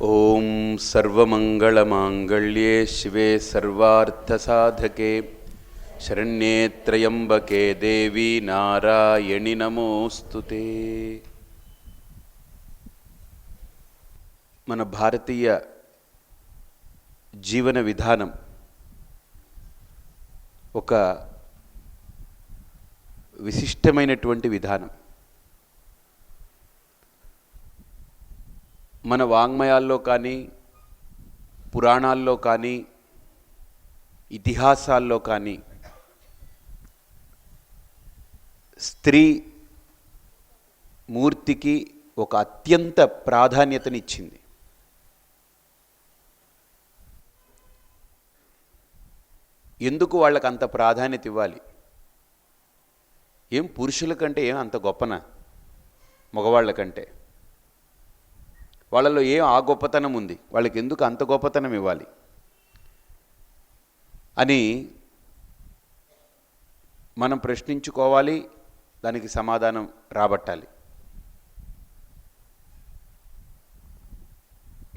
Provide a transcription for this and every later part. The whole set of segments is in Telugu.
ओम सर्वमंगलमांगल्ये शिवे सर्वार्थसाधके शरण्ये त्र्यंबके देवी नारायणि नमोस्तुते। మన భారతీయ జీవన విధానం ఒక విశిష్టమైనటువంటి విధానం. మన వాంగ్మయాల్లో కానీ పురాణాల్లో కానీ ఇతిహాసాల్లో కానీ స్త్రీ మూర్తికి ఒక అత్యంత ప్రాధాన్యతనిచ్చింది. ఎందుకు వాళ్ళకి అంత ప్రాధాన్యత ఇవ్వాలి? ఏం పురుషుల కంటే ఏం అంత గొప్పనా? మగవాళ్ళ కంటే వాళ్ళలో ఏం ఆ గొప్పతనం ఉంది? వాళ్ళకి ఎందుకు అంత గొప్పతనం ఇవ్వాలి అని మనం ప్రశ్నించుకోవాలి, దానికి సమాధానం రాబట్టాలి.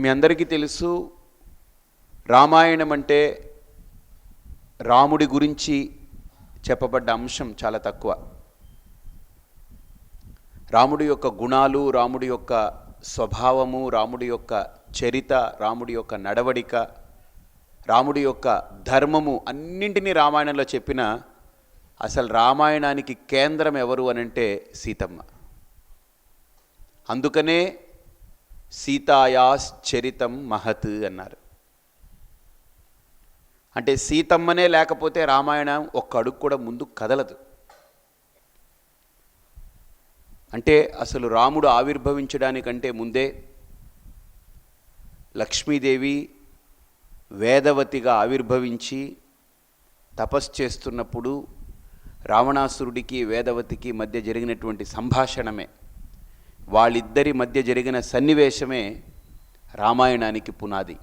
మీ అందరికీ తెలుసు, రామాయణం అంటే రాముడి గురించి చెప్పబడ్డ అంశం చాలా తక్కువ. రాముడి యొక్క గుణాలు, రాముడి యొక్క స్వభావము, రాముడి యొక్క చరిత, రాముడి యొక్క నడవడిక, రాముడి యొక్క ధర్మము అన్నింటినీ రామాయణంలో చెప్పిన అసలు రామాయణానికి కేంద్రం ఎవరు అనంటే సీతమ్మ. అందుకనే సీతాయాస్ చరితం మహత్ అన్నారు. అంటే సీతమ్మనే లేకపోతే రామాయణం ఒక్క అడుగు కూడా ముందు కదలదు. అంటే అసలు రాముడు ఆవిర్భవించడానికంటే ముందే లక్ష్మీదేవి వేదవతిగా ఆవిర్భవించి తపస్సు చేస్తున్నప్పుడు రావణాసురుడికి వేదవతికి మధ్య జరిగినటువంటి సంభాషణమే, వాళ్ళిద్దరి మధ్య జరిగిన సన్నివేశమే రామాయణానికి పునాది,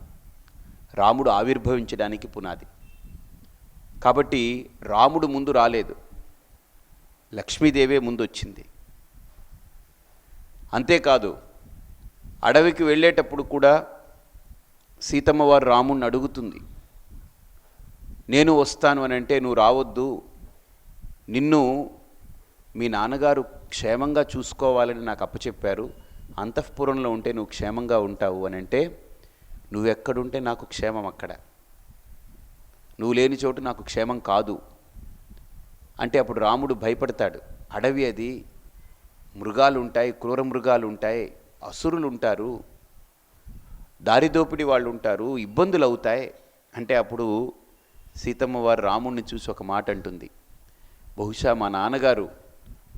రాముడు ఆవిర్భవించడానికి పునాది. కాబట్టి రాముడు ముందు రాలేదు, లక్ష్మీదేవే ముందు వచ్చింది. అంతేకాదు, అడవికి వెళ్ళేటప్పుడు కూడా సీతమ్మ వారు రాముడిని అడుగుతుంది, నేను వస్తాను అని అంటే నువ్వు రావద్దు, నిన్ను మీ నాన్నగారు క్షేమంగా చూసుకోవాలని నాకు అప్పచెప్పారు, అంతఃపురంలో ఉంటే నువ్వు క్షేమంగా ఉంటావు అని అంటే, నువ్వెక్కడుంటే నాకు క్షేమం అక్కడ, నువ్వు లేని చోటు నాకు క్షేమం కాదు అంటే అప్పుడు రాముడు భయపడతాడు. అడవి అది, మృగాలు ఉంటాయి, క్రూర మృగాలు ఉంటాయి, అసురులు ఉంటారు, దారిదోపిడి వాళ్ళు ఉంటారు, ఇబ్బందులు అవుతాయి అంటే అప్పుడు సీతమ్మ వారు రాముడిని చూసి ఒక మాట అంటుంది, బహుశా మా నాన్నగారు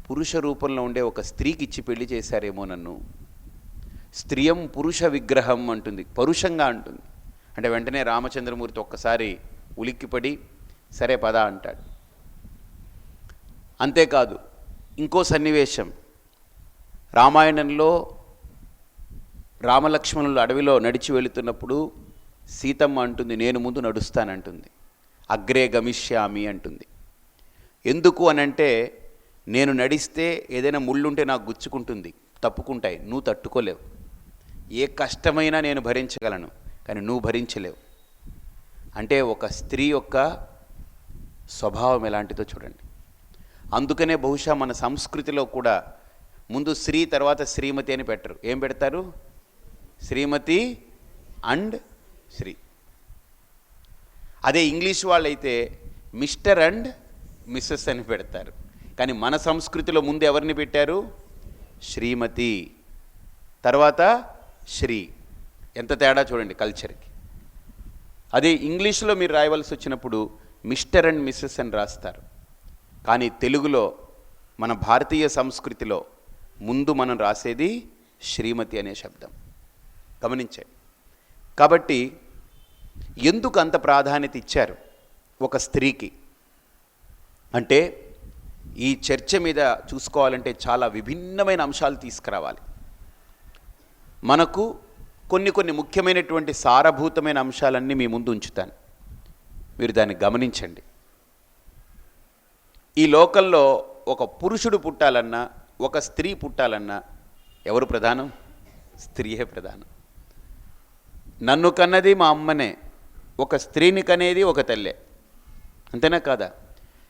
పురుష రూపంలో ఉండే ఒక స్త్రీకి ఇచ్చి పెళ్లి చేశారేమో నన్ను, స్త్రియం పురుష విగ్రహం అంటుంది, పరుషంగా అంటుంది. అంటే వెంటనే రామచంద్రమూర్తి ఒక్కసారి ఉలిక్కిపడి సరే పద అంటాడు. అంతేకాదు, ఇంకో సన్నివేశం రామాయణంలో రామలక్ష్మణులు అడవిలో నడిచి వెళుతున్నప్పుడు సీతమ్మ అంటుంది, నేను ముందు నడుస్తానంటుంది, అగ్రే గమిష్యామి అంటుంది. ఎందుకు అనంటే, నేను నడిస్తే ఏదైనా ముళ్ళుంటే నాకు గుచ్చుకుంటుంది, తప్పుకుంటాయి, నువ్వు తట్టుకోలేవు. ఏ కష్టమైనా నేను భరించగలను, కానీ నువ్వు భరించలేవు. అంటే ఒక స్త్రీ యొక్క స్వభావం ఎలాంటిదో చూడండి. అందుకనే బహుశా మన సంస్కృతిలో కూడా ముందు శ్రీ తర్వాత శ్రీమతి అని పెట్టరు. ఏం పెడతారు? శ్రీమతి అండ్ శ్రీ. అదే ఇంగ్లీష్ వాళ్ళైతే మిస్టర్ అండ్ మిస్సెస్ అని పెడతారు. కానీ మన సంస్కృతిలో ముందు ఎవరిని పెట్టారు? శ్రీమతి, తర్వాత శ్రీ. ఎంత తేడా చూడండి కల్చర్కి. అదే ఇంగ్లీష్లో మీరు రాయవలసి వచ్చినప్పుడు మిస్టర్ అండ్ మిస్సెస్ అని రాస్తారు. కానీ తెలుగులో మన భారతీయ సంస్కృతిలో ముందు మనం రాసేది శ్రీమతి అనే శబ్దం. గమనించండి. కాబట్టి ఎందుకు అంత ప్రాధాన్యత ఇచ్చారు ఒక స్త్రీకి అంటే, ఈ చర్చ మీద చూసుకోవాలంటే చాలా విభిన్నమైన అంశాలు తీసుకురావాలి. మనకు కొన్ని ముఖ్యమైనటువంటి సారభూతమైన అంశాలన్నీ మీ ముందు ఉంచుతాను, మీరు దాన్ని గమనించండి. ఈ లోకంలో ఒక పురుషుడు పుట్టాలన్నా ఒక స్త్రీ పుట్టాలన్నా ఎవరు ప్రధానం? స్త్రీయే ప్రధానం. నన్ను కన్నది మా అమ్మనే, ఒక స్త్రీని కనేది ఒక తల్లే. అంతేనా కాదా?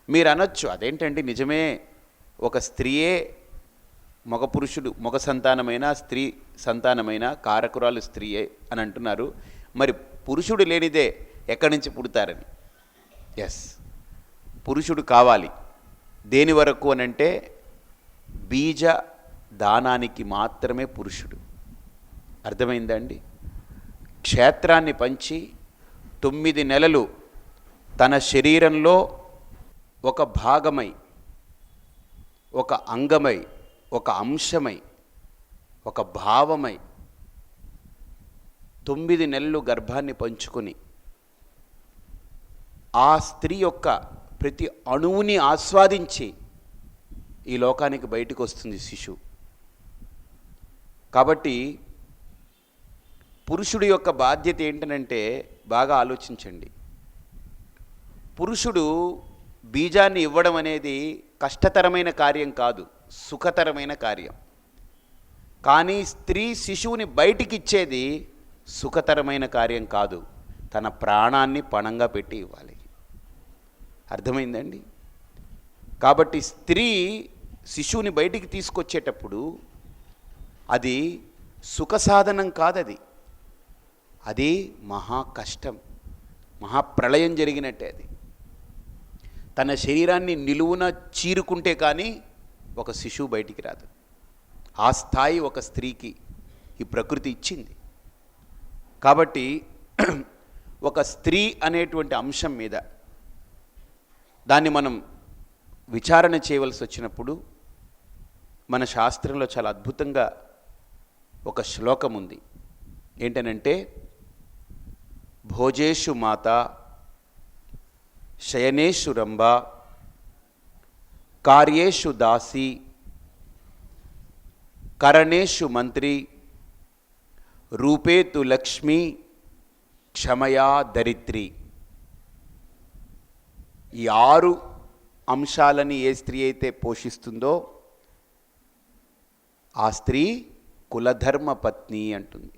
మీరు అనొచ్చు, అదేంటండి నిజమే, ఒక స్త్రీయే మగ పురుషుడు, మగ సంతానమైన స్త్రీ సంతానమైన కారకురాలు స్త్రీయే అని అంటున్నారు, మరి పురుషుడు లేనిదే ఎక్కడి నుంచి పుడతారని. ఎస్, పురుషుడు కావాలి. దేని వరకు అనంటే బీజ దానానికి మాత్రమే పురుషుడు. అర్థమైందండి? క్షేత్రాన్ని పంచి 9 నెలలు తన శరీరంలో ఒక భాగమై, ఒక అంగమై, ఒక అంశమై, ఒక భావమై 9 నెలలు గర్భాన్ని పంచుకొని ఆ స్త్రీ యొక్క ప్రతి అణువుని ఆస్వాదించి ఈ లోకానికి బయటకు వస్తుంది శిశువు. కాబట్టి పురుషుడి యొక్క బాధ్యత ఏంటనంటే, బాగా ఆలోచించండి, పురుషుడు బీజాన్ని ఇవ్వడం అనేది కష్టతరమైన కార్యం కాదు, సుఖతరమైన కార్యం. కానీ స్త్రీ శిశువుని బయటికి ఇచ్చేది సుఖతరమైన కార్యం కాదు, తన ప్రాణాన్ని పణంగా పెట్టి ఇవ్వాలి. అర్థమైందండి? కాబట్టి స్త్రీ శిశువుని బయటికి తీసుకొచ్చేటప్పుడు అది సుఖసాధనం కాదది, అది మహా కష్టం, మహాప్రళయం జరిగినట్టే. అది తన శరీరాన్ని నిలువున చీరుకుంటే కానీ ఒక శిశువు బయటికి రాదు. ఆ స్థాయి ఒక స్త్రీకి ఈ ప్రకృతి ఇచ్చింది. కాబట్టి ఒక స్త్రీ అనేటువంటి అంశం మీద దాన్ని మనం విచారణ చేయవలసి వచ్చినప్పుడు మన శాస్త్రంలో చాలా అద్భుతంగా ఒక శ్లోకం ఉంది. ఏంటనంటే, భోజేషు మాత, శయనేషు రంభ, కార్యేషు దాసి, కరణేషు మంత్రి, రూపేతు లక్ష్మి, క్షమయా దరిద్రి. ఈ 6 అంశాలని ఏ స్త్రీ అయితే పోషిస్తుందో ఆ స్త్రీ కులధర్మ పత్ని అంటుంది.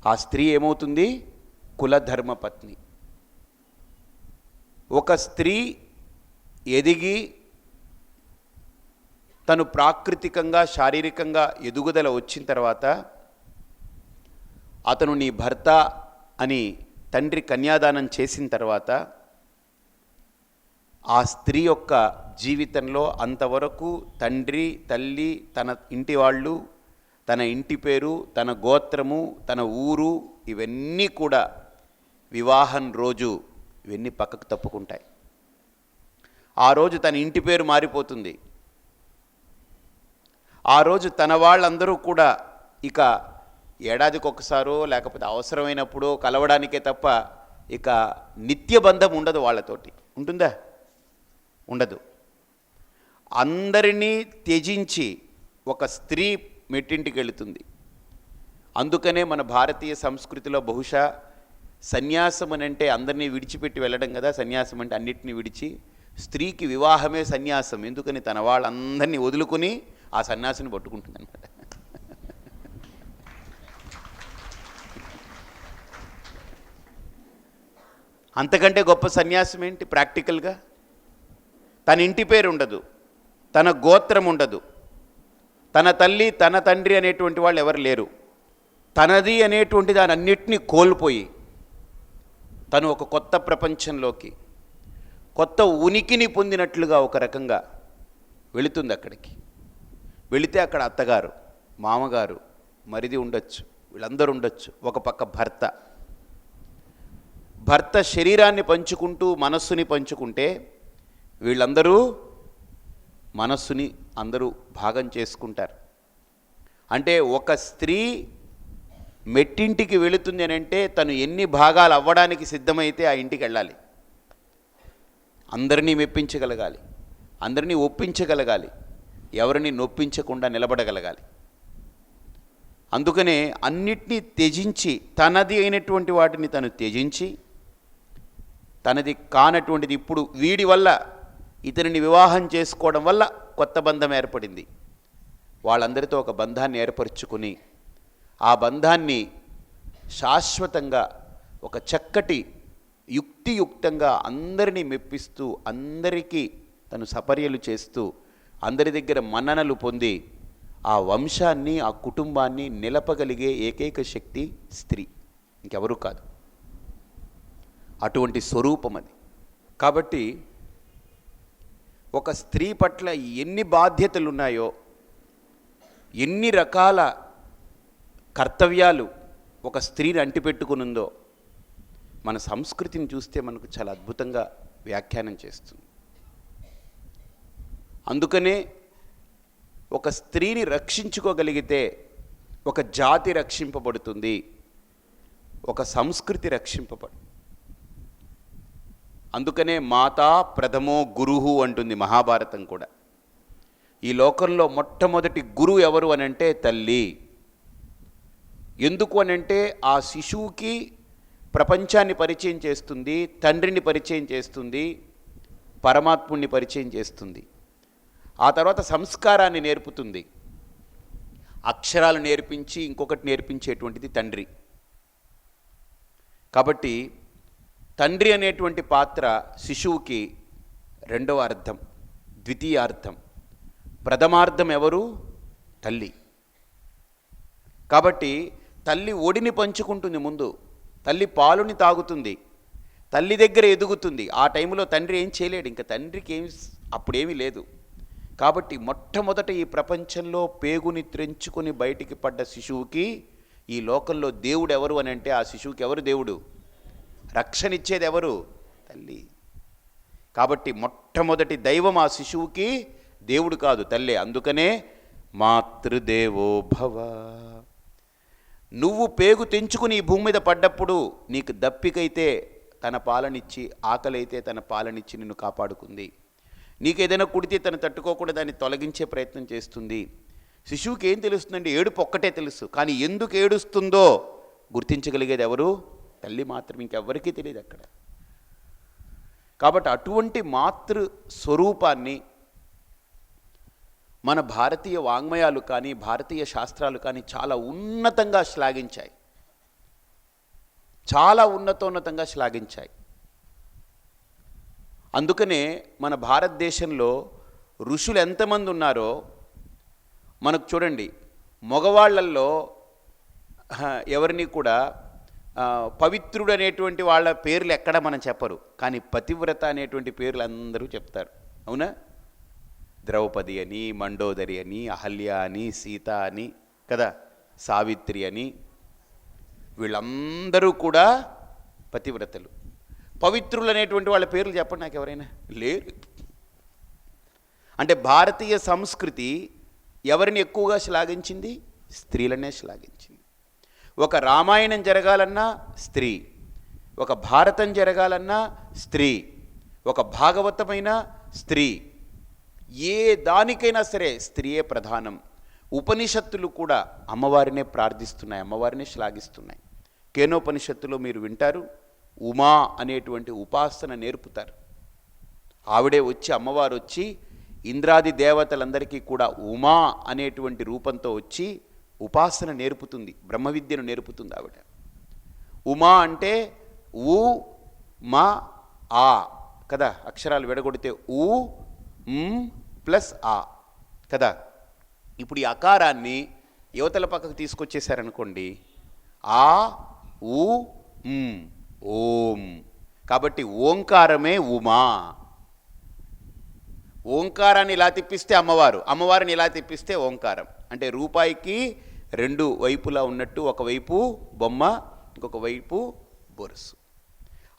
ఆ స్త్రీ ఏమవుతుంది? కులధర్మ పత్ని. ఒక స్త్రీ ఎదిగి తను ప్రాకృతికంగా శారీరకంగా ఎదుగుదల వచ్చిన తర్వాత అతను నీ భర్త అని తండ్రి కన్యాదానం చేసిన తర్వాత ఆ స్త్రీ యొక్క జీవితంలో అంతవరకు తండ్రి, తల్లి, తన ఇంటి వాళ్ళు, తన ఇంటి పేరు, తన గోత్రము, తన ఊరు, ఇవన్నీ కూడా వివాహం రోజు ఇవన్నీ పక్కకు తప్పుకుంటాయి. ఆ రోజు తన ఇంటి పేరు మారిపోతుంది. ఆ రోజు తన వాళ్ళందరూ కూడా ఇక ఏడాదికి ఒకసారో లేకపోతే అవసరమైనప్పుడో కలవడానికే తప్ప ఇక నిత్యబంధం ఉండదు. వాళ్ళతోటి ఉంటుందా? ఉండదు. అందరినీ త్యజించి ఒక స్త్రీ మెట్టింటికి వెళుతుంది. అందుకనే మన భారతీయ సంస్కృతిలో బహుశా సన్యాసం అని అంటే అందరినీ విడిచిపెట్టి వెళ్ళడం కదా. సన్యాసం అంటే అన్నిటినీ విడిచి, స్త్రీకి వివాహమే సన్యాసం. ఎందుకని? తన వాళ్ళందరినీ వదులుకొని ఆ సన్యాసిని పట్టుకుంటుంది అనమాట. అంతకంటే గొప్ప సన్యాసం ఏంటి ప్రాక్టికల్గా? తన ఇంటి పేరు ఉండదు, తన గోత్రం ఉండదు, తన తల్లి తన తండ్రి అనేటువంటి వాళ్ళు ఎవరు లేరు. తనది అనేటువంటి దాని అన్నిటినీ కోల్పోయి తను ఒక కొత్త ప్రపంచంలోకి, కొత్త ఉనికిని పొందినట్లుగా ఒక రకంగా వెళుతుంది. అక్కడికి వెళితే అక్కడ అత్తగారు, మామగారు, మరిది ఉండొచ్చు, వీళ్ళందరూ ఉండొచ్చు. ఒక పక్క భర్త శరీరాన్ని పంచుకుంటూ మనస్సుని పంచుకుంటే వీళ్ళందరూ మనస్సుని అందరూ భాగం చేసుకుంటారు. అంటే ఒక స్త్రీ మెట్టింటికి వెళుతుంది అని అంటే తను ఎన్ని భాగాలు అవ్వడానికి సిద్ధమైతే ఆ ఇంటికి వెళ్ళాలి. అందరినీ మెప్పించగలగాలి, అందరినీ ఒప్పించగలగాలి, ఎవరిని నొప్పించకుండా నిలబడగలగాలి. అందుకనే అన్నిటినీ త్యజించి, తనది అయినటువంటి వాటిని తను త్యజించి, తనది కానటువంటిది ఇప్పుడు వీడి వల్ల ఇతనిని వివాహం చేసుకోవడం వల్ల కొత్త బంధం ఏర్పడింది. వాళ్ళందరితో ఒక బంధాన్ని ఏర్పరచుకుని ఆ బంధాన్ని శాశ్వతంగా ఒక చక్కటి యుక్తియుక్తంగా అందరినీ మెప్పిస్తూ అందరికీ తను సపర్యలు చేస్తూ అందరి దగ్గర మన్ననలు పొంది ఆ వంశాన్ని ఆ కుటుంబాన్ని నిలపగలిగే ఏకైక శక్తి స్త్రీ, ఇంకెవరూ కాదు. అటువంటి స్వరూపం అది. కాబట్టి ఒక స్త్రీ పట్ల ఎన్ని బాధ్యతలు ఉన్నాయో, ఎన్ని రకాల కర్తవ్యాలు ఒక స్త్రీని అంటిపెట్టుకునుందో మన సంస్కృతిని చూస్తే మనకు చాలా అద్భుతంగా వ్యాఖ్యానం చేస్తుంది. అందుకనే ఒక స్త్రీని రక్షించుకోగలిగితే ఒక జాతి రక్షింపబడుతుంది, ఒక సంస్కృతి రక్షింపబడు. అందుకనే మాతా ప్రథమో గురువు అంటుంది మహాభారతం కూడా. ఈ లోకంలో మొట్టమొదటి గురువు ఎవరు అనంటే తల్లి. ఎందుకు అనంటే ఆ శిశువుకి ప్రపంచాన్ని పరిచయం చేస్తుంది, తండ్రిని పరిచయం చేస్తుంది, పరమాత్ముడిని పరిచయం చేస్తుంది. ఆ తర్వాత సంస్కారాన్ని నేర్పుతుంది. అక్షరాలు నేర్పించి ఇంకొకటి నేర్పించేటువంటిది తండ్రి. కాబట్టి తండ్రి అనేటువంటి పాత్ర శిశువుకి రెండవ అర్థం, ద్వితీయార్థం. ప్రథమార్థం ఎవరు? తల్లి. కాబట్టి తల్లి ఒడిని పంచుకుంటుంది. ముందు తల్లి పాలుని తాగుతుంది, తల్లి దగ్గర ఎదుగుతుంది. ఆ టైంలో తండ్రి ఏం చేయలేడు, ఇంకా తండ్రికి అప్పుడేమీ లేదు. కాబట్టి మొట్టమొదట ఈ ప్రపంచంలో పేగుని త్రెంచుకొని బయటికి పడ్డ శిశువుకి ఈ లోకంలో దేవుడు ఎవరు అని అంటే ఆ శిశువుకి ఎవరు దేవుడు? రక్షణ ఇచ్చేది ఎవరు? తల్లి. కాబట్టి మొట్టమొదటి దైవం ఆ శిశువుకి దేవుడు కాదు, తల్లే. అందుకనే మాతృదేవో భవ. నువ్వు పేగు తెంచుకుని ఈ భూమి మీద పడ్డప్పుడు నీకు దప్పికైతే తన పాలనిచ్చి, ఆకలైతే తన పాలనిచ్చి నిన్ను కాపాడుకుంది. నీకు ఏదైనా కుడితే తను తట్టుకోకుండా దాన్ని తొలగించే ప్రయత్నం చేస్తుంది. శిశువుకి ఏం తెలుస్తుందండి? ఏడుపు ఒక్కటే తెలుసు, కానీ ఎందుకు ఏడుస్తుందో గుర్తించగలిగేది ఎవరు? తల్లి మాత్రం. ఇంకెవ్వరికీ తెలియదు అక్కడ. కాబట్టి అటువంటి మాతృ స్వరూపాన్ని మన భారతీయ వాంగ్మయాలు కానీ భారతీయ శాస్త్రాలు కానీ చాలా ఉన్నతంగా శ్లాఘించాయి, చాలా ఉన్నతంగా శ్లాఘించాయి. అందుకనే మన భారతదేశంలో ఋషులు ఎంతమంది ఉన్నారో మనకు చూడండి. మగవాళ్ళల్లో ఎవరిని కూడా పవిత్రుడు అనేటువంటి వాళ్ళ పేర్లు ఎక్కడ మనం చెప్పరు, కానీ పతివ్రత అనేటువంటి పేర్లు అందరూ చెప్తారు. అవునా? ద్రౌపది అని, మండోదరి అని, అహల్య అని, సీత అని కదా, సావిత్రి అని, వీళ్ళందరూ కూడా పతివ్రతలు. పవిత్రులు అనేటువంటి వాళ్ళ పేర్లు చెప్పండి నాకు ఎవరైనా. లేరు. అంటే భారతీయ సంస్కృతి ఎవరిని ఎక్కువగా శ్లాఘించింది? స్త్రీలనే శ్లాఘించింది. ఒక రామాయణం జరగాలన్నా స్త్రీ, ఒక భారతం జరగాలన్నా స్త్రీ, ఒక భాగవతమైన స్త్రీ, ఏ దానికైనా సరే స్త్రీయే ప్రధానం. ఉపనిషత్తులు కూడా అమ్మవారినే ప్రార్థిస్తున్నాయి, అమ్మవారినే శ్లాఘిస్తున్నాయి. కేనోపనిషత్తులో మీరు వింటారు, ఉమా అనేటువంటి ఉపాసన నేర్పుతారు. ఆవిడే వచ్చి, అమ్మవారు వచ్చి ఇంద్రాది దేవతలందరికీ కూడా ఉమా అనేటువంటి రూపంతో వచ్చి ఉపాసన నేర్పుతుంది, బ్రహ్మ విద్యను నేర్పుతుంది ఆవిడ. ఉమా అంటే ఊ మా ఆ కదా, అక్షరాలు విడగొడితే ఊ ప్లస్ ఆ కదా. ఇప్పుడు ఈ అకారాన్ని యువతల పక్కకు తీసుకొచ్చేసారనుకోండి, ఆ ఊ ఓం. కాబట్టి ఓంకారమే ఉమా. ఓంకారాన్ని ఇలా తిప్పిస్తే అమ్మవారు, అమ్మవారిని ఇలా తిప్పిస్తే ఓంకారం. అంటే రూపాయికి రెండు వైపులా ఉన్నట్టు, ఒకవైపు బొమ్మ, ఇంకొక వైపు బొరుసు.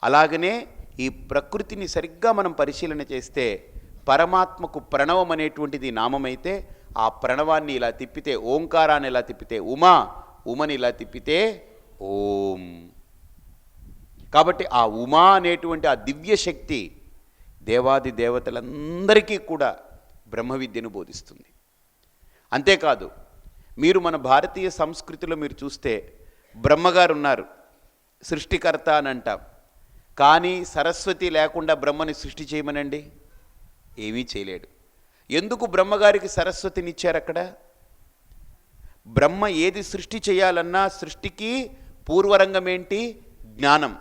అలాగనే ఈ ప్రకృతిని సరిగ్గా మనం పరిశీలన చేస్తే పరమాత్మకు ప్రణవం అనేటువంటిది నామమైతే, ఆ ప్రణవాన్ని ఇలా తిప్పితే, ఓంకారాన్ని ఇలా తిప్పితే ఉమా, ఉమని ఇలా తిప్పితే ఓం. కాబట్టి ఆ ఉమా అనేటువంటి ఆ దివ్య శక్తి దేవాది దేవతలందరికీ కూడా బ్రహ్మ విద్యను బోధిస్తుంది. అంతేకాదు, మీరు మన భారతీయ సంస్కృతిలో మీరు చూస్తే బ్రహ్మగారు ఉన్నారు, సృష్టికర్త అని అంటాం. కానీ సరస్వతి లేకుండా బ్రహ్మని సృష్టి చేయమనండి, ఏమీ చేయలేడు. ఎందుకు బ్రహ్మగారికి సరస్వతిని ఇచ్చారు? అక్కడ బ్రహ్మ ఏది సృష్టి చేయాలన్నా సృష్టికి పూర్వరంగం ఏంటి? జ్ఞానం.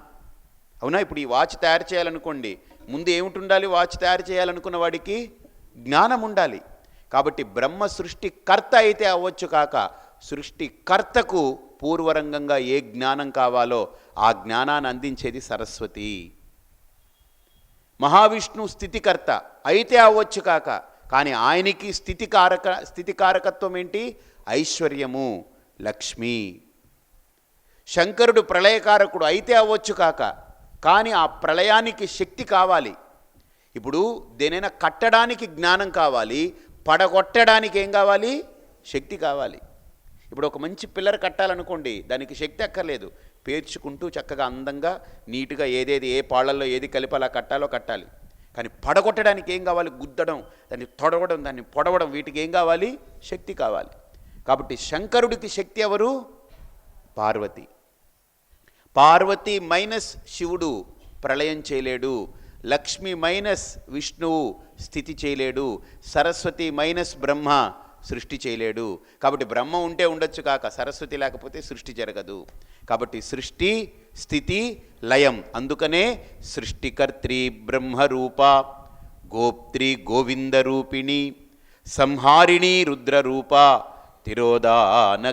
అవునా? ఇప్పుడు ఈ వాచ్ తయారు చేయాలనుకోండి, ముందు ఏమిటి ఉండాలి? వాచ్ తయారు చేయాలనుకున్న వాడికి జ్ఞానం ఉండాలి. కాబట్టి బ్రహ్మ సృష్టికర్త అయితే అవ్వచ్చు కాక, సృష్టికర్తకు పూర్వరంగంగా ఏ జ్ఞానం కావాలో ఆ జ్ఞానాన్ని అందించేది సరస్వతి. మహావిష్ణు స్థితికర్త అయితే అవ్వచ్చు కాక, కానీ ఆయనకి స్థితికారకత్వం ఏంటి? ఐశ్వర్యము, లక్ష్మి. శంకరుడు ప్రళయకారకుడు అయితే అవ్వచ్చు కాక, కానీ ఆ ప్రళయానికి శక్తి కావాలి. ఇప్పుడు దేనైనా కట్టడానికి జ్ఞానం కావాలి, పడగొట్టడానికి ఏం కావాలి? శక్తి కావాలి. ఇప్పుడు ఒక మంచి పిల్లర్ కట్టాలనుకోండి, దానికి శక్తి అక్కర్లేదు, పేర్చుకుంటూ చక్కగా అందంగా నీట్గా ఏదేది ఏ పాళ్ళల్లో ఏది కలిపి అలా కట్టాలో కట్టాలి. కానీ పడగొట్టడానికి ఏం కావాలి? గుద్దడం, దాన్ని తొడవడం, దాన్ని పొడవడం, వీటికి ఏం కావాలి? శక్తి కావాలి. కాబట్టి శంకరుడికి శక్తి ఎవరు? పార్వతి. పార్వతి మైనస్ శివుడు ప్రళయం చేయలేడు, లక్ష్మి మైనస్ విష్ణువు స్థితి చేయలేడు, సరస్వతి మైనస్ బ్రహ్మ సృష్టి చేయలేడు. కాబట్టి బ్రహ్మ ఉంటే ఉండొచ్చు కాక, సరస్వతి లేకపోతే సృష్టి జరగదు. కాబట్టి సృష్టి, స్థితి, లయం. అందుకనే సృష్టికర్త్రి బ్రహ్మరూప, గోప్త్రి గోవిందరూపిణి, సంహారిణి రుద్రరూప, తిరోదానకరీశ్వరి.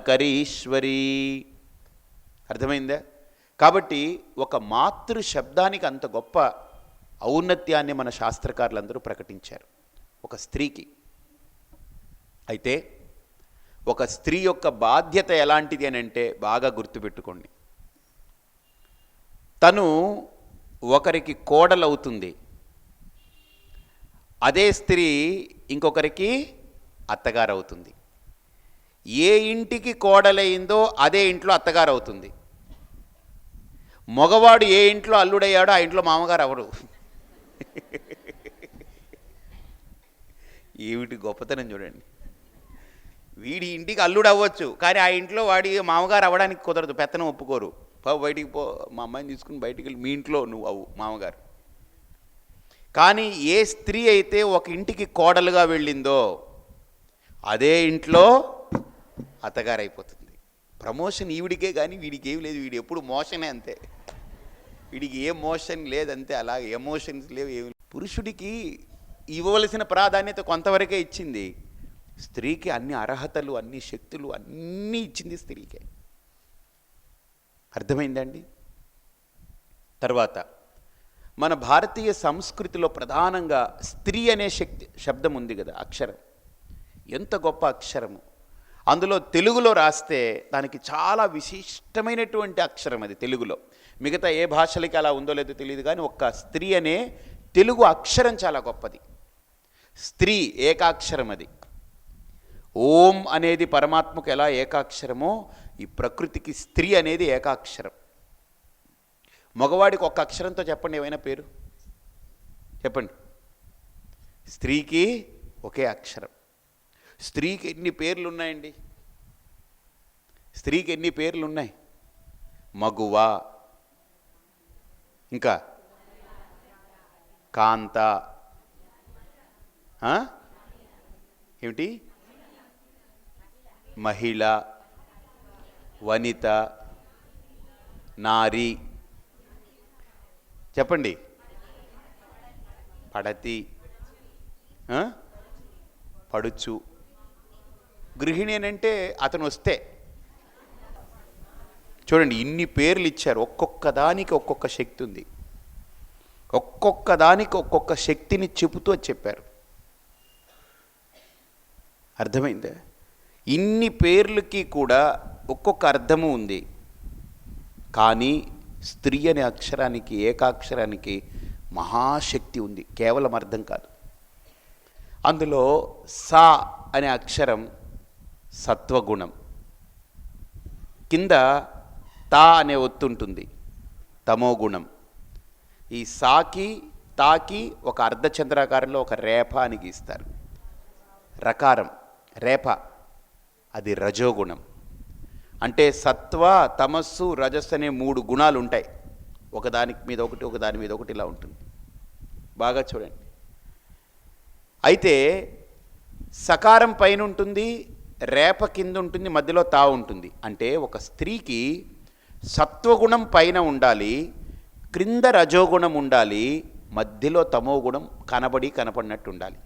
అర్థమైందా? కాబట్టి ఒక మాతృ శబ్దానికి అంత గొప్ప ఔన్నత్యాన్ని మన శాస్త్రకారులందరూ ప్రకటించారు ఒక స్త్రీకి. అయితే ఒక స్త్రీ యొక్క బాధ్యత ఎలాంటిది అని అంటే బాగా గుర్తుపెట్టుకోండి. తను ఒకరికి కోడలవుతుంది, అదే స్త్రీ ఇంకొకరికి అత్తగారు అవుతుంది. ఏ ఇంటికి కోడలైందో అదే ఇంట్లో అత్తగారు అవుతుంది. మగవాడు ఏ ఇంట్లో అల్లుడయ్యాడో ఆ ఇంట్లో మామగారు అవడు. ఏమిటి గొప్పతనం చూడండి. వీడి ఇంటికి అల్లుడు అవ్వచ్చు, కానీ ఆ ఇంట్లో వాడి మామగారు అవ్వడానికి కుదరదు, పెత్తనం ఒప్పుకోరు. బయటికి పో, మా అమ్మాయిని తీసుకుని బయటికి వెళ్ళి మీ ఇంట్లో నువ్వు అవ్వు మామగారు. కానీ ఏ స్త్రీ అయితే ఒక ఇంటికి కోడలుగా వెళ్ళిందో అదే ఇంట్లో అత్తగారు అయిపోతుంది. ప్రమోషన్ ఈవిడికే, కానీ వీడికి ఏమి లేదు, వీడి ఎప్పుడు మోషనే అంతే, వీడికి ఏ మోషన్ లేదంతే, అలాగే ఎమోషన్స్ లేవు ఏమి. పురుషుడికి ఇవ్వవలసిన ప్రాధాన్యత కొంతవరకే ఇచ్చింది, స్త్రీకి అన్ని అర్హతలు, అన్ని శక్తులు అన్నీ ఇచ్చింది స్త్రీకే. అర్థమైందండి? తర్వాత మన భారతీయ సంస్కృతిలో ప్రధానంగా స్త్రీ అనే శబ్దం ఉంది కదా, అక్షరం. ఎంత గొప్ప అక్షరము! అందులో తెలుగులో రాస్తే దానికి చాలా విశిష్టమైనటువంటి అక్షరం అది తెలుగులో. మిగతా ఏ భాషలకి అలా ఉందో లేదో తెలియదు, కానీ ఒక్క స్త్రీ అనే తెలుగు అక్షరం చాలా గొప్పది. స్త్రీ ఏకాక్షరం. అది ఓం అనేది పరమాత్మకు ఎలా ఏకాక్షరమో, ఈ ప్రకృతికి స్త్రీ అనేది ఏకాక్షరం. మగవాడికి ఒక్క అక్షరంతో చెప్పండి ఏమైనా పేరు చెప్పండి. స్త్రీకి ఒకే అక్షరం. స్త్రీకి ఎన్ని పేర్లు ఉన్నాయండి? స్త్రీకి ఎన్ని పేర్లు ఉన్నాయి? మగువ, ఇంకా కాంత, ఏమిటి, మహిళ, వనిత, నారి, చెప్పండి, పడతి, పడుచు. గృహిణి అని అంటే అతను వస్తే. చూడండి ఇన్ని పేర్లు ఇచ్చారు, ఒక్కొక్క దానికి ఒక్కొక్క శక్తి ఉంది, ఒక్కొక్క దానికి ఒక్కొక్క శక్తిని చెబుతూ చెప్పారు. అర్థమైందా? ఇన్ని పేర్లకి కూడా ఒక్కొక్క అర్థము ఉంది, కానీ స్త్రీ అనే అక్షరానికి, ఏకాక్షరానికి మహాశక్తి ఉంది, కేవలం అర్థం కాదు. అందులో సా అనే అక్షరం సత్వగుణం, కింద తా అనే ఒత్తు ఉంటుంది, తమోగుణం. ఈ సాకి తాకి ఒక అర్ధచంద్రాకారంలో ఒక రేఫ అని గీస్తారు, రకారం రేప, అది రజోగుణం. అంటే సత్వ, తమస్సు, రజస్సు అనే 3 గుణాలు ఉంటాయి, ఒకదాని మీద ఒకటి, ఒకదాని మీద ఒకటి, ఇలా ఉంటుంది. బాగా చూడండి. అయితే సకారం పైన ఉంటుంది, రేప కింద ఉంటుంది, మధ్యలో తా ఉంటుంది. అంటే ఒక స్త్రీకి సత్వగుణం పైన ఉండాలి, క్రింద రజోగుణం ఉండాలి, మధ్యలో తమోగుణం కనపడినట్టు ఉండాలి.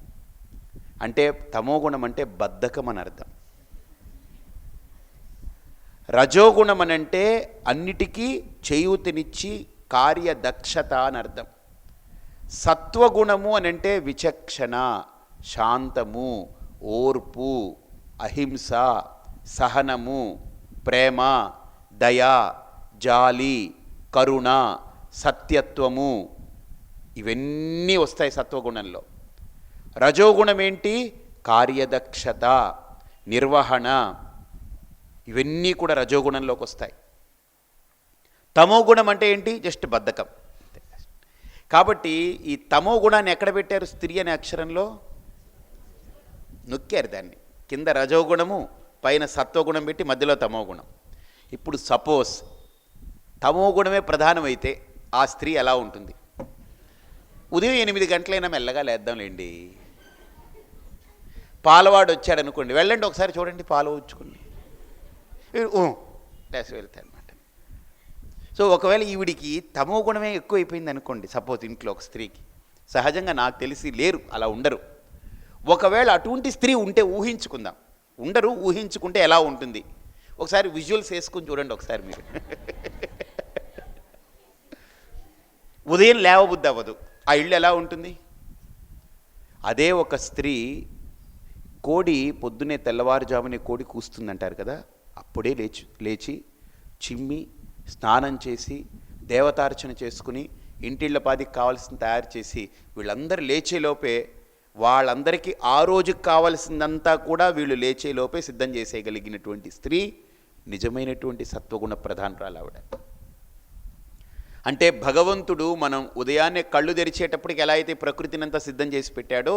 అంటే తమోగుణం అంటే బద్ధకం అని అర్థం. రజోగుణం అని అంటే అన్నిటికీ చేయూతనిచ్చి కార్యదక్షత అని అర్థం. సత్వగుణము అని అంటే విచక్షణ, శాంతము, ఓర్పు, అహింస, సహనము, ప్రేమ, దయ, జాలి, కరుణ, సత్యత్వము, ఇవన్నీ వస్తాయి సత్వగుణంలో. రజోగుణం ఏంటి? కార్యదక్షత, నిర్వహణ, ఇవన్నీ కూడా రజోగుణంలోకి వస్తాయి. తమోగుణం అంటే ఏంటి? జస్ట్ బద్ధకం. కాబట్టి ఈ తమో గుణాన్ని ఎక్కడ పెట్టారు? స్త్రీ అనే అక్షరంలో నొక్కారు దాన్ని. కింద రజోగుణము, పైన సత్వగుణం పెట్టి మధ్యలో తమోగుణం. ఇప్పుడు సపోజ్ తమోగుణమే ప్రధానమైతే ఆ స్త్రీ ఎలా ఉంటుంది? ఉదయం 8 గంటలైనా మెల్లగా లేద్దాంలేండి. పాలవాడు వచ్చాడు అనుకోండి, వెళ్ళండి ఒకసారి చూడండి, పాలు వచ్చుకోండి, లేసి వెళ్తాయి అనమాట. సో ఒకవేళ ఈవిడికి తమో గుణమే ఎక్కువైపోయింది అనుకోండి, సపోజ్ ఇంట్లో ఒక స్త్రీకి, సహజంగా నాకు తెలిసి లేరు, అలా ఉండరు. ఒకవేళ అటువంటి స్త్రీ ఉంటే ఊహించుకుందాం, ఉండరు, ఊహించుకుంటే ఎలా ఉంటుంది ఒకసారి విజువల్స్ వేసుకుని చూడండి ఒకసారి మీరు. ఉదయం లేవబుద్ధి అవ్వదు, ఆ ఇల్లు ఎలా ఉంటుంది? అదే ఒక స్త్రీ కోడి పొద్దునే తెల్లవారుజామునే కోడి కూస్తుందంటారు కదా, అప్పుడే లేచి చిమ్మి స్నానం చేసి దేవతార్చన చేసుకుని ఇంటిళ్ళపాదికి కావాల్సింది తయారు చేసి వీళ్ళందరూ లేచేలోపే వాళ్ళందరికీ ఆ రోజుకి కావాల్సిందంతా కూడా వీళ్ళు లేచేలోపే సిద్ధం చేసేయగలిగినటువంటి స్త్రీ నిజమైనటువంటి సత్వగుణ ప్రధానురాలు ఆవిడ. అంటే భగవంతుడు మనం ఉదయాన్నే కళ్ళు తెరిచేటప్పటికి ఎలా అయితే ప్రకృతిని అంతా సిద్ధం చేసి పెట్టాడో,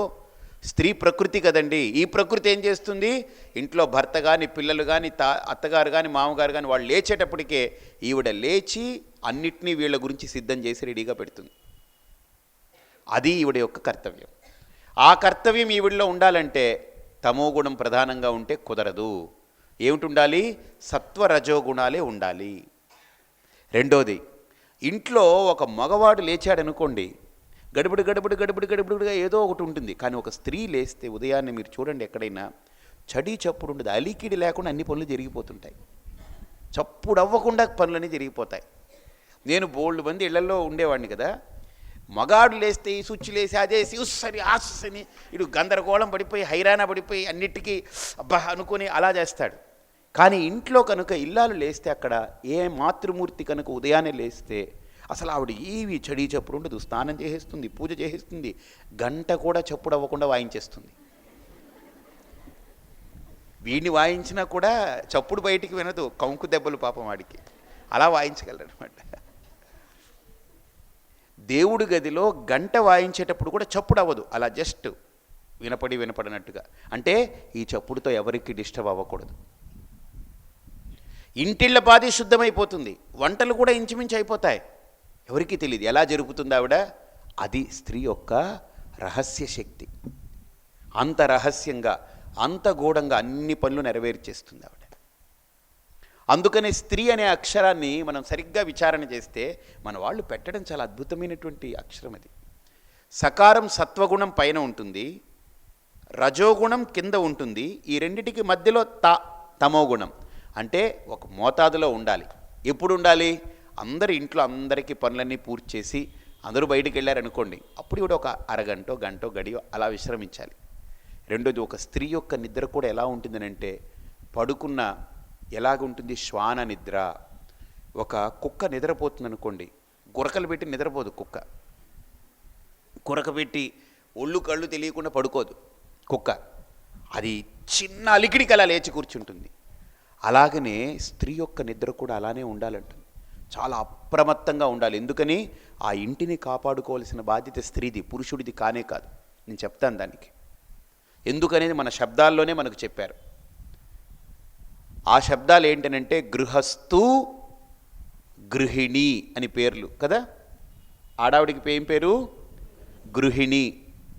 స్త్రీ ప్రకృతి కదండి. ఈ ప్రకృతి ఏం చేస్తుంది? ఇంట్లో భర్త కానీ పిల్లలు కానీ అత్తగారు కానీ మామగారు కానీ వాళ్ళు లేచేటప్పటికే ఈవిడ లేచి అన్నిటినీ వీళ్ళ గురించి సిద్ధం చేసి రెడీగా పెడుతుంది. అది ఈవిడ యొక్క కర్తవ్యం. ఆ కర్తవ్యం ఈవిడలో ఉండాలంటే తమోగుణం ప్రధానంగా ఉంటే కుదరదు. ఏమిటి ఉండాలి? సత్వరజోగుణాలే ఉండాలి. రెండోది, ఇంట్లో ఒక మగవాడు లేచాడనుకోండి, గడుబుడుగా ఏదో ఒకటి ఉంటుంది. కానీ ఒక స్త్రీ లేస్తే ఉదయాన్నే మీరు చూడండి, ఎక్కడైనా చడి చప్పుడు ఉండదు, అలికిడి లేకుండా అన్ని పనులు జరిగిపోతుంటాయి, చప్పుడు అవ్వకుండా పనులన్నీ జరిగిపోతాయి. నేను బోల్డ్ మంది ఇళ్లలో ఉండేవాడిని కదా, మగాడు లేస్తే ఈ స్విచ్ లేసి అదేసి ఉస్సని ఆసుని ఇటు గందరగోళం పడిపోయి హైరాణ పడిపోయి అన్నిటికీ అబ్బా అనుకొని అలా చేస్తాడు. కానీ ఇంట్లో కనుక ఇల్లాలు లేస్తే, అక్కడ ఏ మాతృమూర్తి కనుక ఉదయాన్నే లేస్తే అసలు ఆవిడ ఏవి చడి చప్పుడు ఉండదు, స్నానం చేసేస్తుంది, పూజ చేసేస్తుంది, గంట కూడా చప్పుడు అవ్వకుండా వాయించేస్తుంది. వీడిని వాయించినా కూడా చప్పుడు బయటికి వినదు, కంకు దెబ్బలు పాపం వాడికి, అలా వాయించగలరు అనమాట. దేవుడి గదిలో గంట వాయించేటప్పుడు కూడా చప్పుడు అవ్వదు, అలా జస్ట్ వినపడినట్టుగా. అంటే ఈ చప్పుడుతో ఎవరికి డిస్టర్బ్ అవ్వకూడదు. ఇంటిళ్ళ పాది శుద్ధమైపోతుంది, వంటలు కూడా ఇంచుమించు అయిపోతాయి, ఎవరికీ తెలియదు ఎలా జరుగుతుంది ఆవిడ. అది స్త్రీ యొక్క రహస్య శక్తి. అంత రహస్యంగా అంత గూఢంగా అన్ని పనులు నెరవేర్చేస్తుంది ఆవిడ. అందుకనే స్త్రీ అనే అక్షరాన్ని మనం సరిగ్గా విచారణ చేస్తే మన వాళ్ళు పెట్టడం చాలా అద్భుతమైనటువంటి అక్షరం అది. సకారం సత్వగుణం పైన ఉంటుంది, రజోగుణం కింద ఉంటుంది, ఈ రెండిటికి మధ్యలో తమోగుణం. అంటే ఒక మోతాదులో ఉండాలి. ఎప్పుడు ఉండాలి? అందరి ఇంట్లో అందరికీ పనులన్నీ పూర్తి చేసి అందరూ బయటికి వెళ్ళారనుకోండి, అప్పుడు కూడా ఒక అరగంటో గంటో గడియో అలా విశ్రమించాలి. రెండోది, ఒక స్త్రీ యొక్క నిద్ర కూడా ఎలా ఉంటుందనంటే, పడుకున్న ఎలాగుంటుంది? శ్వాన నిద్ర. ఒక కుక్క నిద్రపోతుంది అనుకోండి, గురకలు పెట్టి నిద్రపోదు కుక్క, గురక పెట్టి ఒళ్ళు కళ్ళు తెలియకుండా పడుకోదు కుక్క, అది చిన్న అలికిడికి అలా లేచి కూర్చుంటుంది. అలాగనే స్త్రీ యొక్క నిద్ర కూడా అలానే ఉండాలంటుంది, చాలా అప్రమత్తంగా ఉండాలి. ఎందుకని? ఆ ఇంటిని కాపాడుకోవాల్సిన బాధ్యత స్త్రీది, పురుషుడిది కానే కాదు. నేను చెప్తాను దానికి ఎందుకనేది మన శబ్దాల్లోనే మనకు చెప్పారు. ఆ శబ్దాలు ఏంటనంటే గృహస్థు, గృహిణి అని పేర్లు కదా. ఆడావిడికి ఏం పేరు? గృహిణి.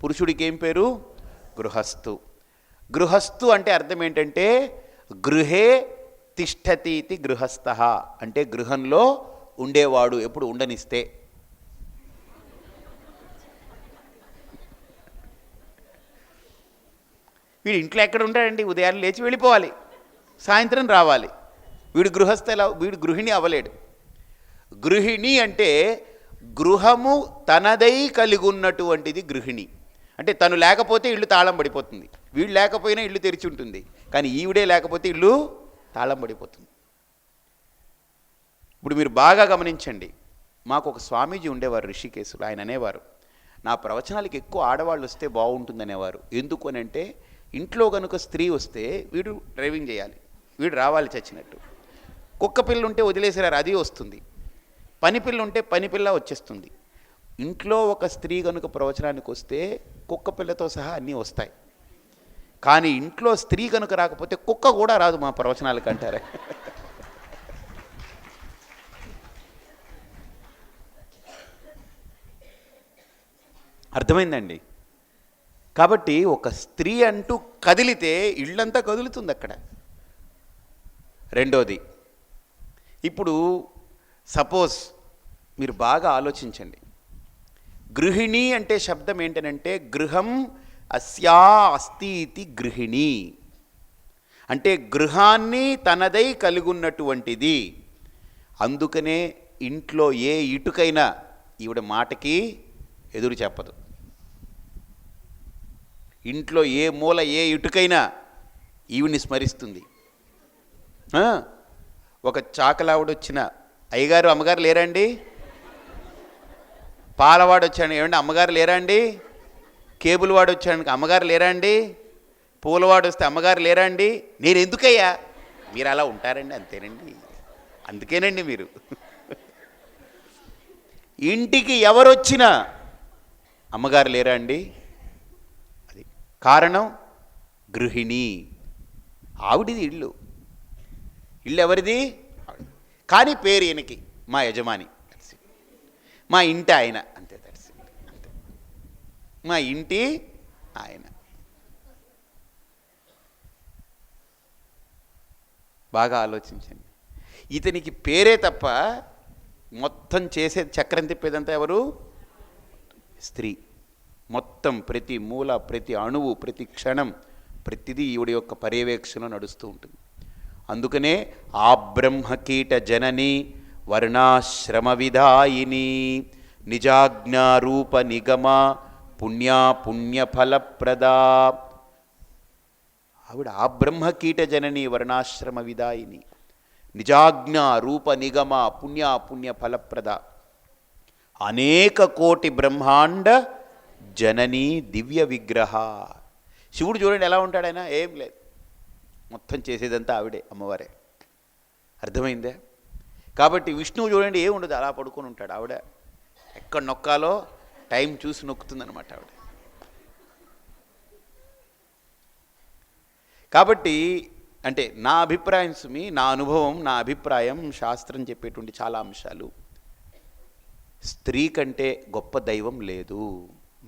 పురుషుడికి ఏం పేరు? గృహస్థు. గృహస్థు అంటే అర్థం ఏంటంటే గృహే తిష్టతీతి గృహస్థ అంటే గృహంలో ఉండేవాడు, ఎప్పుడు ఉండనిస్తే. వీడు ఇంట్లో ఎక్కడ ఉంటాడండి? ఉదయాన్నే లేచి వెళ్ళిపోవాలి, సాయంత్రం రావాలి. వీడు గృహస్థ ఎలా? వీడు గృహిణి అవ్వలేడు. గృహిణి అంటే గృహము తనదై కలిగి ఉన్నటువంటిది గృహిణి. అంటే తను లేకపోతే ఇల్లు తాళం పడిపోతుంది, వీడు లేకపోయినా ఇల్లు తెరిచి ఉంటుంది, కానీ ఈవిడే లేకపోతే ఇల్లు తాళం పడిపోతుంది. ఇప్పుడు మీరు బాగా గమనించండి, మాకు ఒక స్వామీజీ ఉండేవారు ఋషికేశులు. ఆయన అనేవారు, నా ప్రవచనాలకి ఎక్కువ ఆడవాళ్ళు వస్తే బాగుంటుందనేవారు. ఎందుకు అని అంటే, ఇంట్లో కనుక స్త్రీ వస్తే వీడు డ్రైవింగ్ చేయాలి, వీడు రావాలి చచ్చినట్టు. కుక్క పిల్ల ఉంటే వదిలేసారు, అది వస్తుంది. పని పిల్ల ఉంటే పని పిల్ల వచ్చేస్తుంది. ఇంట్లో ఒక స్త్రీ కనుక ప్రవచనానికి వస్తే కుక్క పిల్లతో సహా అన్నీ వస్తాయి. కానీ ఇంట్లో స్త్రీ కనుక రాకపోతే కుక్క కూడా రాదు మా ప్రవచనాలకు అంటారే. అర్థమైందండి? కాబట్టి ఒక స్త్రీ అంటూ కదిలితే ఇళ్ళంతా కదులుతుంది అక్కడ. రెండోది, ఇప్పుడు సపోజ్ మీరు బాగా ఆలోచించండి, గృహిణి అంటే శబ్దం ఏంటనంటే గృహం అస్యా అస్తి ఇతి గృహిణి అంటే గృహాన్ని తనదై కలిగున్నటువంటిది. అందుకనే ఇంట్లో ఏ ఇటుకైనా ఈవిడ మాటకి ఎదురు చెప్పదు. ఇంట్లో ఏ మూల ఏ ఇటుకైనా ఈవిని స్మరిస్తుంది. ఒక చాకలావుడు వచ్చిన, అయ్యగారు అమ్మగారు లేరండి? పాలవాడు వచ్చాడు, ఏమండి అమ్మగారు లేరా అండి? కేబుల్ వాడు వచ్చాడు, అమ్మగారు లేరా అండి? పూలవాడు వస్తే అమ్మగారు లేరా అండి? నేను ఎందుకయ్యా? మీరు అలా ఉంటారండి, అంతేనండి. అందుకేనండి మీరు ఇంటికి ఎవరొచ్చినా అమ్మగారు లేరా అండి? అది కారణం గృహిణి. ఆవిడిది ఇల్లు, ఇల్లు ఎవరిది? కానీ పేరు ఈయనకి, మా యజమాని, మా ఇంటి ఆయన, అంతే. అంతే, మా ఇంటి ఆయన. బాగా ఆలోచించండి. ఇతనికి పేరే తప్ప మొత్తం చేసే చక్రం తిప్పేదంతా ఎవరు? స్త్రీ. మొత్తం ప్రతి మూల, ప్రతి అణువు, ప్రతి క్షణం, ప్రతిదీ ఈవిడ యొక్క పర్యవేక్షణ నడుస్తూ ఉంటుంది. అందుకనే ఆ బ్రహ్మకీట జనని వర్ణాశ్రమ విధాయిని నిజాజ్ఞారూప నిగమ పుణ్యా పుణ్యఫలప్రదా. ఆవిడ ఆ బ్రహ్మకీట జనని వర్ణాశ్రమ విధాయిని నిజాజ్ఞా రూప నిగమ పుణ్యా పుణ్య ఫలప్రద అనేక కోటి బ్రహ్మాండ జనని దివ్య విగ్రహ. శివుడు చూడండి ఎలా ఉంటాడు, ఆయన ఏం లేదు, మొత్తం చేసేదంతా ఆవిడే, అమ్మవారే. అర్థమైందే? కాబట్టి విష్ణువు చూడండి ఏముండదు, అలా పడుకొని ఉంటాడు, ఆవిడ ఎక్కడ నొక్కాలో టైం చూసి నొక్కుతుందనమాట ఆవిడ. కాబట్టి అంటే నా అభిప్రాయం సుమి, నా అనుభవం, నా అభిప్రాయం, శాస్త్రం చెప్పేటువంటి చాలా అంశాలు, స్త్రీ కంటే గొప్ప దైవం లేదు.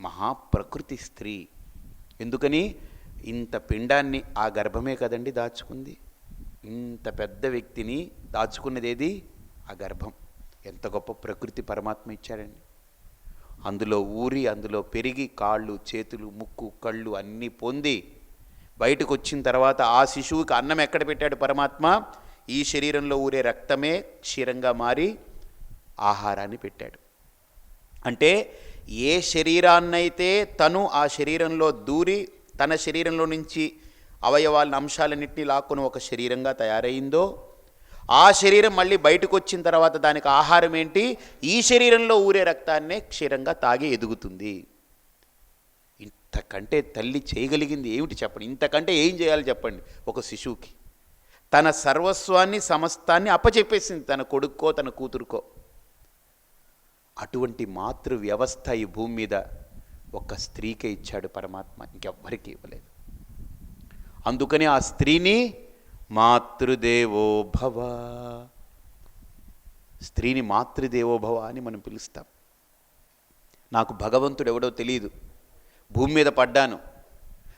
మహాప్రకృతి స్త్రీ. ఎందుకని? ఇంత పిండాన్ని ఆ గర్భమే కదండి దాచుకుంది. ఇంత పెద్ద వ్యక్తిని దాచుకున్నది ఏది? ఆ గర్భం. ఎంత గొప్ప ప్రకృతి పరమాత్మ ఇచ్చాడండి. అందులో ఊరి, అందులో పెరిగి, కాళ్ళు, చేతులు, ముక్కు, కళ్ళు అన్నీ పొంది బయటకు వచ్చిన తర్వాత ఆ శిశువుకి అన్నం ఎక్కడ పెట్టాడు పరమాత్మ? ఈ శరీరంలో ఊరే రక్తమే క్షీరంగా మారి ఆహారాన్ని పెట్టాడు. అంటే ఏ శరీరాన్నైతే తను ఆ శరీరంలో దూరి తన శరీరంలో నుంచి అవయవాల అంశాలన్నింటినీ లాక్కుని ఒక శరీరంగా తయారైందో, ఆ శరీరం మళ్ళీ బయటకు వచ్చిన తర్వాత దానికి ఆహారం ఏంటి? ఈ శరీరంలో ఊరే రక్తాన్నే క్షీరంగా తాగి ఎదుగుతుంది. ఇంతకంటే తల్లి చేయగలిగింది ఏమిటి చెప్పండి? ఇంతకంటే ఏం చేయాలి చెప్పండి? ఒక శిశువుకి తన సర్వస్వాన్ని సమస్తాన్ని అప్పచెప్పేసింది, తన కొడుక్కో తన కూతురుకో. అటువంటి మాతృ వ్యవస్థ ఈ భూమి మీద ఒక స్త్రీకే ఇచ్చాడు పరమాత్మ, ఇంకెవ్వరికీ ఇవ్వలేదు. అందుకని ఆ స్త్రీని మాతృదేవో భవ, స్త్రీని మాతృదేవో భవ అని మనం పిలుస్తాం. నాకు భగవంతుడు ఎవడో తెలియదు, భూమి మీద పడ్డాను,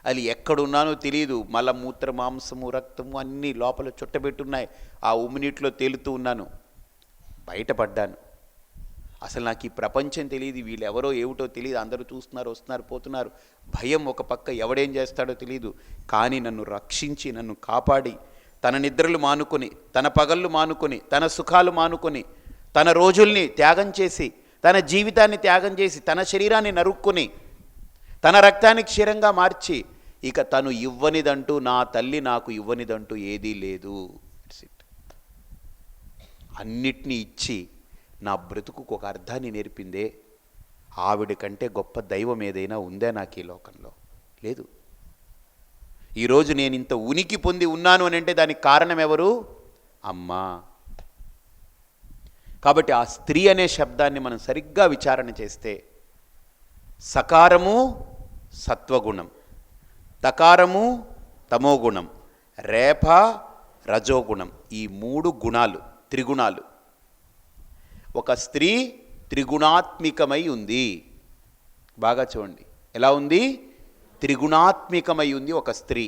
అది ఎక్కడున్నానో తెలియదు, మలమూత్ర మాంసము రక్తము అన్నీ లోపల చుట్టబెట్టున్నాయి, ఆ ఉమ్మినీటిలో తేలుతూ ఉన్నాను. బయటపడ్డాను. అసలు నాకు ఈ ప్రపంచం తెలియదు, వీళ్ళు ఎవరో ఏమిటో తెలియదు, అందరూ చూస్తున్నారు, వస్తున్నారు, పోతున్నారు. భయం ఒక పక్క, ఎవడేం చేస్తాడో తెలియదు. కానీ నన్ను రక్షించి, నన్ను కాపాడి, తన నిద్రలు మానుకొని, తన పగళ్ళు మానుకొని, తన సుఖాలు మానుకొని, తన రోజుల్ని త్యాగం చేసి, తన జీవితాన్ని త్యాగం చేసి, తన శరీరాన్ని నరుక్కొని, తన రక్తాన్ని క్షీరంగా మార్చి, ఇక తను ఇవ్వనిదంటూ, నా తల్లి నాకు ఇవ్వనిదంటూ ఏదీ లేదు. అన్నిటినీ ఇచ్చి నా బ్రతుకుకు ఒక అర్థాన్ని నేర్పిందే. ఆవిడ కంటే గొప్ప దైవం ఏదైనా ఉందే నాకు ఈ లోకంలో? లేదు. ఈరోజు నేను ఇంత ఉనికి పొంది ఉన్నాను అని అంటే దానికి కారణం ఎవరు? అమ్మా. కాబట్టి ఆ స్త్రీ అనే శబ్దాన్ని మనం సరిగ్గా విచారణ చేస్తే, సకారము సత్వగుణం, తకారము తమోగుణం, రేప రజోగుణం, ఈ 3 గుణాలు, త్రిగుణాలు. ఒక స్త్రీ త్రిగుణాత్మికమై ఉంది. బాగా చూడండి, ఎలా ఉంది? త్రిగుణాత్మికమై ఉంది ఒక స్త్రీ.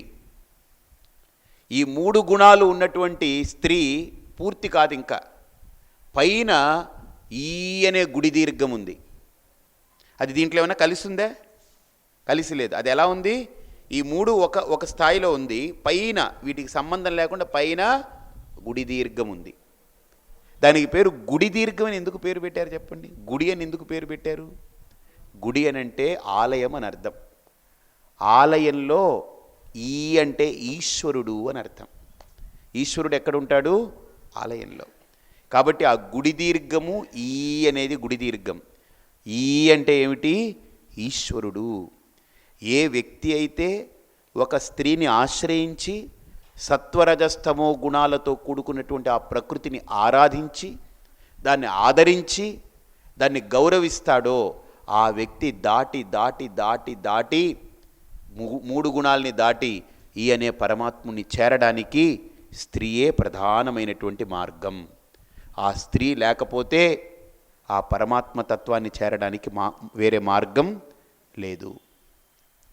ఈ 3 గుణాలు ఉన్నటువంటి స్త్రీ పూర్తి కాదు. ఇంకా పైన ఈ అనే గుడి దీర్ఘం ఉంది. అది దీంట్లో ఏమైనా కలిసి ఉందే? కలిసి లేదు. అది ఎలా ఉంది? ఈ 3 ఒక స్థాయిలో ఉంది. పైన వీటికి సంబంధం లేకుండా పైన గుడి దీర్ఘం ఉంది. దానికి పేరు గుడి దీర్ఘం అని ఎందుకు పేరు పెట్టారు చెప్పండి? గుడి అని ఎందుకు పేరు పెట్టారు? గుడి అని అంటే ఆలయం అని అర్థం. ఆలయంలో ఈ అంటే ఈశ్వరుడు అని అర్థం. ఈశ్వరుడు ఎక్కడుంటాడు? ఆలయంలో. కాబట్టి ఆ గుడి దీర్ఘము, ఈ అనేది గుడి దీర్ఘం. ఈ అంటే ఏమిటి? ఈశ్వరుడు. ఏ వ్యక్తి అయితే ఒక స్త్రీని ఆశ్రయించి సత్వరజస్తమో గుణాలతో కూడుకున్నటువంటి ఆ ప్రకృతిని ఆరాధించి, దాన్ని ఆదరించి, దాన్ని గౌరవిస్తాడో ఆ వ్యక్తి దాటి దాటి దాటి దాటి 3 గుణాలని దాటి ఈ అనే పరమాత్ముని చేరడానికి స్త్రీయే ప్రధానమైనటువంటి మార్గం. ఆ స్త్రీ లేకపోతే ఆ పరమాత్మ తత్వాన్ని చేరడానికి వేరే మార్గం లేదు.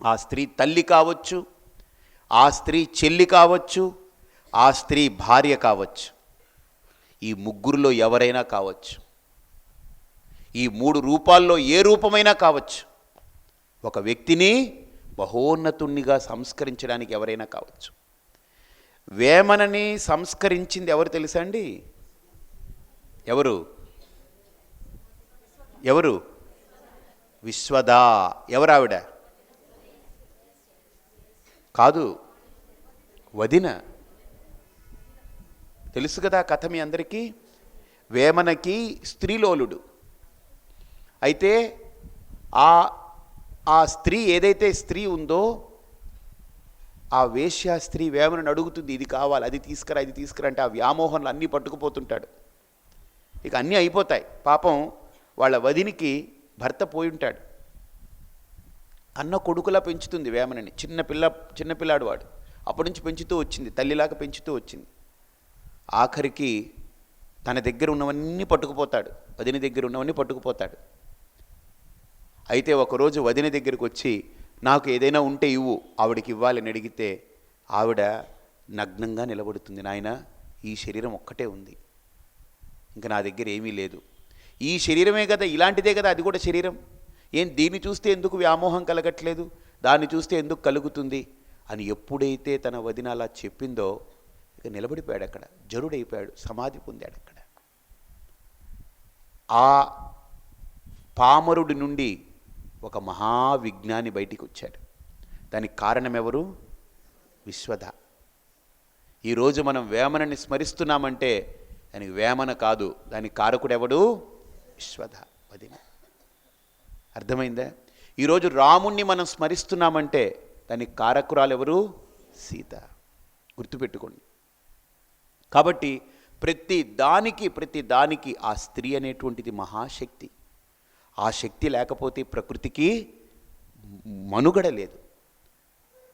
ఆ స్త్రీ తల్లి కావచ్చు, ఆ స్త్రీ చెల్లి కావచ్చు, ఆ స్త్రీ భార్య కావచ్చు, ఈ 3లో ఎవరైనా కావచ్చు, ఈ 3 రూపాల్లో ఏ రూపమైనా కావచ్చు. ఒక వ్యక్తిని మహోన్నతుణ్ణిగా సంస్కరించడానికి ఎవరైనా కావచ్చు. వేమనని సంస్కరించింది ఎవరు తెలుసా అండి? ఎవరు? ఎవరు? విశ్వదా. ఎవరావిడ? కాదు, వదిన. తెలుసు కదా కథ మీ అందరికీ. వేమనకి స్త్రీలోలుడు. అయితే ఆ స్త్రీ ఏదైతే స్త్రీ ఉందో, ఆ వేశ్య స్త్రీ వేమనని అడుగుతుంది, ఇది కావాలి, అది తీసుకురా, ఇది తీసుకురా అంటే ఆ వ్యామోహంలో అన్నీ పట్టుకుపోతుంటాడు. ఇక అన్నీ అయిపోతాయి. పాపం వాళ్ళ వదినికి భర్త పోయి ఉంటాడు. అన్న కొడుకులా పెంచుతుంది వేమనని. చిన్నపిల్లాడు వాడు. అప్పటి నుంచి పెంచుతూ వచ్చింది, తల్లిలాగా పెంచుతూ వచ్చింది. ఆఖరికి తన దగ్గర ఉన్నవన్నీ పట్టుకుపోతాడు, వదిన దగ్గర ఉన్నవన్నీ పట్టుకుపోతాడు. అయితే ఒకరోజు వదిన దగ్గరికి వచ్చి, నాకు ఏదైనా ఉంటే ఇవ్వు, ఆవిడకి ఇవ్వాలని అడిగితే ఆవిడ నగ్నంగా నిలబడుతుంది. నాయన, ఈ శరీరం ఒక్కటే ఉంది, ఇంకా నా దగ్గర ఏమీ లేదు. ఈ శరీరమే కదా, ఇలాంటిదే కదా అది కూడా శరీరం. దీన్ని చూస్తే ఎందుకు వ్యామోహం కలగట్లేదు, దాన్ని చూస్తే ఎందుకు కలుగుతుంది అని ఎప్పుడైతే తన వదిన అలా చెప్పిందో, ఇక నిలబడిపోయాడు అక్కడ, జరుడైపోయాడు, సమాధి పొందాడు అక్కడ. ఆ పామరుడి నుండి ఒక మహావిజ్ఞాని బయటికి వచ్చాడు. దానికి కారణం ఎవరు? విశ్వద. ఈరోజు మనం వేమనని స్మరిస్తున్నామంటే దానికి వేమన కాదు, దానికి కారకుడెవడు? విశ్వద, వదిన. అర్థమైందా? ఈరోజు రాముణ్ణి మనం స్మరిస్తున్నామంటే దానికి కారకురాలు ఎవరు? సీత. గుర్తుపెట్టుకోండి. కాబట్టి ప్రతి దానికి ఆ స్త్రీ అనేటువంటిది మహాశక్తి. ఆ శక్తి లేకపోతే ప్రకృతికి మనుగడ లేదు.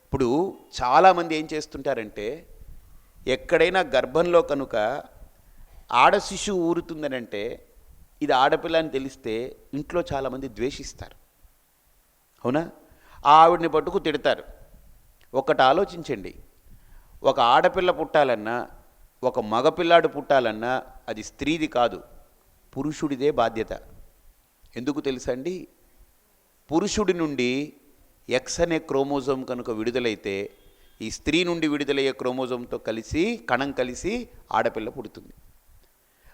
ఇప్పుడు చాలామంది ఏం చేస్తుంటారంటే, ఎక్కడైనా గర్భంలో కనుక ఆడ శిశువు ఊరుతుందనంటే, ఇది ఆడపిల్ల అని తెలిస్తే ఇంట్లో చాలామంది ద్వేషిస్తారు. అవునా? ఆవిడని పట్టుకు తిడతారు. ఒకటి ఆలోచించండి, ఒక ఆడపిల్ల పుట్టాలన్నా ఒక మగపిల్లాడు పుట్టాలన్నా అది స్త్రీది కాదు, పురుషుడిదే బాధ్యత. ఎందుకు తెలుసా అండి? పురుషుడి నుండి ఎక్స్ అనే క్రోమోజోమ్ కనుక విడుదలైతే ఈ స్త్రీ నుండి విడుదలయ్యే క్రోమోజోమ్తో కలిసి కణం కలిసి ఆడపిల్ల పుడుతుంది.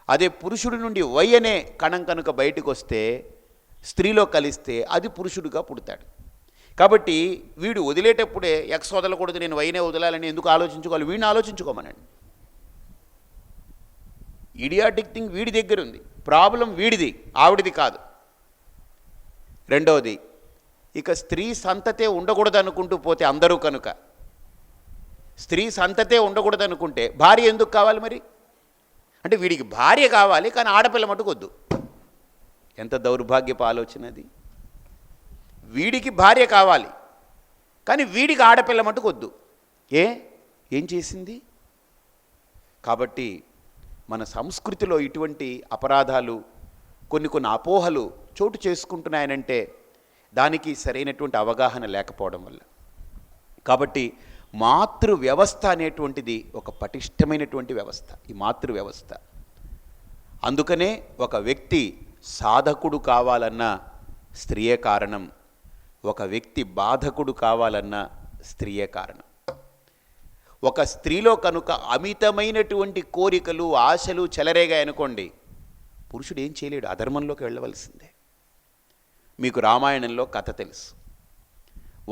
అదే పురుషుడి నుండి వై అనే కణం కనుక బయటకు వస్తే స్త్రీలో కలిస్తే అది పురుషుడిగా పుడతాడు. కాబట్టి వీడు వదిలేటప్పుడే ఎక్స్ వదలకూడదు, నేను వైనే వదలాలని ఎందుకు ఆలోచించుకోవాలి? వీడిని ఆలోచించుకోమనండి. ఇడియాటిక్ థింగ్ వీడి దగ్గర ఉంది, ప్రాబ్లం వీడిది, ఆవిడిది కాదు. రెండవది, ఇక స్త్రీ సంతతే ఉండకూడదు అనుకుంటూ పోతే అందరూ కనుక స్త్రీ సంతతే ఉండకూడదు అనుకుంటే భార్య ఎందుకు కావాలి మరి? అంటే వీడికి భార్య కావాలి కానీ ఆడపిల్ల మటుకు వద్దు. ఎంత దౌర్భాగ్యపు ఆలోచన అది! వీడికి భార్య కావాలి కానీ వీడికి ఆడపిల్ల మటుకు వద్దు. ఏం చేసింది? కాబట్టి మన సంస్కృతిలో ఇటువంటి అపరాధాలు, కొన్ని అపోహలు చోటు చేసుకుంటున్నాయనంటే దానికి సరైనటువంటి అవగాహన లేకపోవడం వల్ల. కాబట్టి మాతృ వ్యవస్థ అనేటువంటిది ఒక పటిష్టమైనటువంటి వ్యవస్థ, ఈ మాతృ వ్యవస్థ. అందుకనే ఒక వ్యక్తి సాధకుడు కావాలన్నా స్త్రీయే కారణం, ఒక వ్యక్తి బాధకుడు కావాలన్నా స్త్రీయే కారణం. ఒక స్త్రీలో కనుక అమితమైనటువంటి కోరికలు ఆశలు చెలరేగాయనుకోండి, పురుషుడు ఏం చేయలేడు, అధర్మంలోకి వెళ్ళవలసిందే. మీకు రామాయణంలో కథ తెలుసు.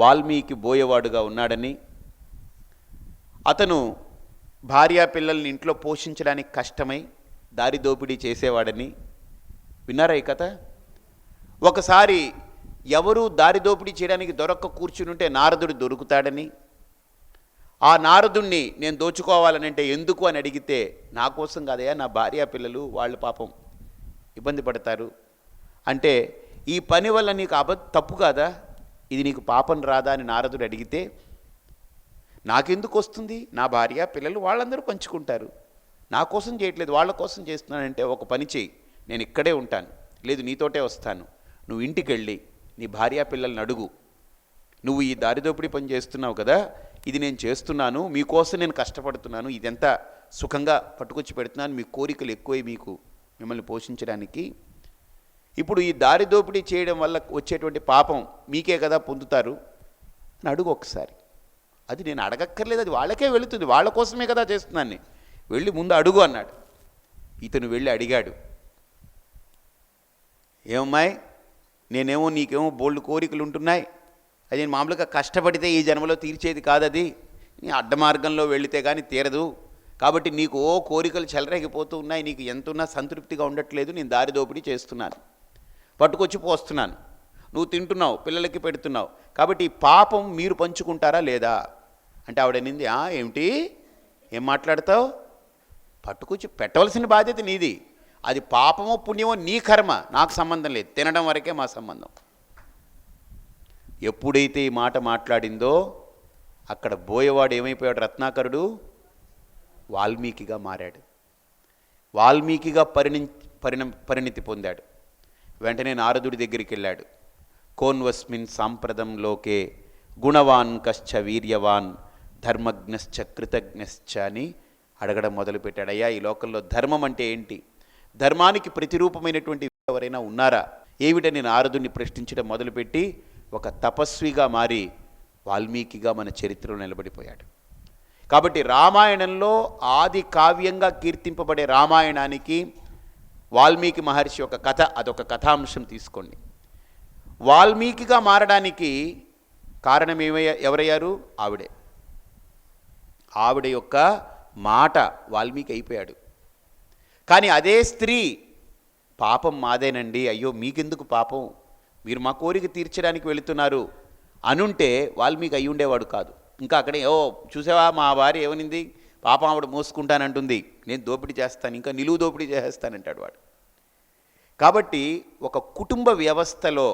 వాల్మీకి బోయవాడుగా ఉన్నాడని, అతను భార్యా పిల్లల్ని ఇంట్లో పోషించడానికి కష్టమై దారి దోపిడీ చేసేవాడని విన్నారా ఈ కథ? ఒకసారి ఎవరు దారి దోపిడీ చేయడానికి దొరక్క కూర్చునుంటే నారదుడు దొరుకుతాడని, ఆ నారదుణ్ణి నేను దోచుకోవాలని అంటే ఎందుకు అని అడిగితే, నా కోసం కాదయా, నా భార్యా పిల్లలు వాళ్ళు పాపం ఇబ్బంది పడతారు అంటే, ఈ పని వల్ల నీకు తప్పు కాదా, ఇది నీకు పాపం రాదా అని నారదుడు అడిగితే, నాకెందుకు వస్తుంది, నా భార్య పిల్లలు వాళ్ళందరూ పంచుకుంటారు, నా కోసం చేయట్లేదు వాళ్ళ కోసం చేస్తున్నానంటే, ఒక పని చేయి, నేను ఇక్కడే ఉంటాను, లేదు నీతోటే వస్తాను, నువ్వు ఇంటికి వెళ్ళి నీ భార్యా పిల్లల్ని అడుగు, నువ్వు ఈ దారిదోపిడీ పని చేస్తున్నావు కదా, ఇది నేను చేస్తున్నాను, మీకోసం నేను కష్టపడుతున్నాను, ఇదెంత సుఖంగా పట్టుకొచ్చి పెడుతున్నాను, మీ కోరికలు ఎక్కువై మీకు మిమ్మల్ని పోషించడానికి, ఇప్పుడు ఈ దారి దోపిడీ చేయడం వల్ల వచ్చేటువంటి పాపం మీకే కదా పొందుతారు అని అడుగు ఒకసారి. అది నేను అడగక్కర్లేదు, అది వాళ్ళకే వెళుతుంది, వాళ్ళ కోసమే కదా చేస్తున్నాను, నేను వెళ్ళి ముందు అడుగు అన్నాడు. ఇతను వెళ్ళి అడిగాడు, ఏమమ్మాయి, నేనేమో నీకేమో బోల్డ్ కోరికలు ఉంటున్నాయి, అది నేను మామూలుగా కష్టపడితే ఈ జన్మలో తీర్చేది కాదది, నీ అడ్డ మార్గంలో వెళితే కానీ తీరదు, కాబట్టి నీకు కోరికలు చెలరేగిపోతూ ఉన్నాయి, నీకు ఎంతున్నా సంతృప్తిగా ఉండట్లేదు, నేను దారి దోపిడీ చేస్తున్నాను, పట్టుకొచ్చి పోస్తున్నాను, నువ్వు తింటున్నావు, పిల్లలకి పెడుతున్నావు, కాబట్టి ఈ పాపం మీరు పంచుకుంటారా లేదా అంటే ఆవిడ నింది, ఏమిటి, ఏం మాట్లాడతావు, పట్టుకొచ్చి పెట్టవలసిన బాధ్యత నీది, అది పాపమో పుణ్యమో నీ కర్మ, నాకు సంబంధం లేదు, తినడం వరకే మా సంబంధం. ఎప్పుడైతే ఈ మాట మాట్లాడిందో అక్కడ బోయవాడు ఏమైపోయాడు, రత్నాకరుడు వాల్మీకిగా మారాడు, వాల్మీకిగా పరిణితి పొందాడు. వెంటనే నారదుడి దగ్గరికి వెళ్ళాడు. కోన్వస్మిన్ సాంప్రదం లోకే గుణవాన్ కశ్చ వీర్యవాన్ ధర్మజ్ఞశ్చ కృతజ్ఞశ్చ అని అడగడం మొదలుపెట్టాడు. అయ్యా, ఈ లోకంలో ధర్మం అంటే ఏంటి, ధర్మానికి ప్రతిరూపమైనటువంటి ఎవరైనా ఉన్నారా ఏమిటని నారదుడిని ప్రశ్నించడం మొదలుపెట్టి ఒక తపస్విగా మారి వాల్మీకిగా మన చరిత్రలో నిలబడిపోయాడు. కాబట్టి రామాయణంలో ఆది కావ్యంగా కీర్తింపబడే రామాయణానికి వాల్మీకి మహర్షి ఒక కథ, అదొక కథాంశం తీసుకోండి. వాల్మీకిగా మారడానికి కారణం ఎవరయ్యారు? ఆవిడ యొక్క మాట వాల్మీకి అయిపోయాడు. కానీ అదే స్త్రీ, పాపం మాదేనండి, అయ్యో మీకెందుకు పాపం, మీరు మా కోరిక తీర్చడానికి వెళుతున్నారు అనుంటే వాల్మీకి అయి ఉండేవాడు కాదు. ఇంకా అక్కడే చూసావా మా భార్య ఏమనింది, పాపం ఆవిడ మోసుకుంటానంటుంది, నేను దోపిడీ చేస్తాను, ఇంకా నిలువు దోపిడీ చేస్తానంటాడు వాడు. కాబట్టి ఒక కుటుంబ వ్యవస్థలో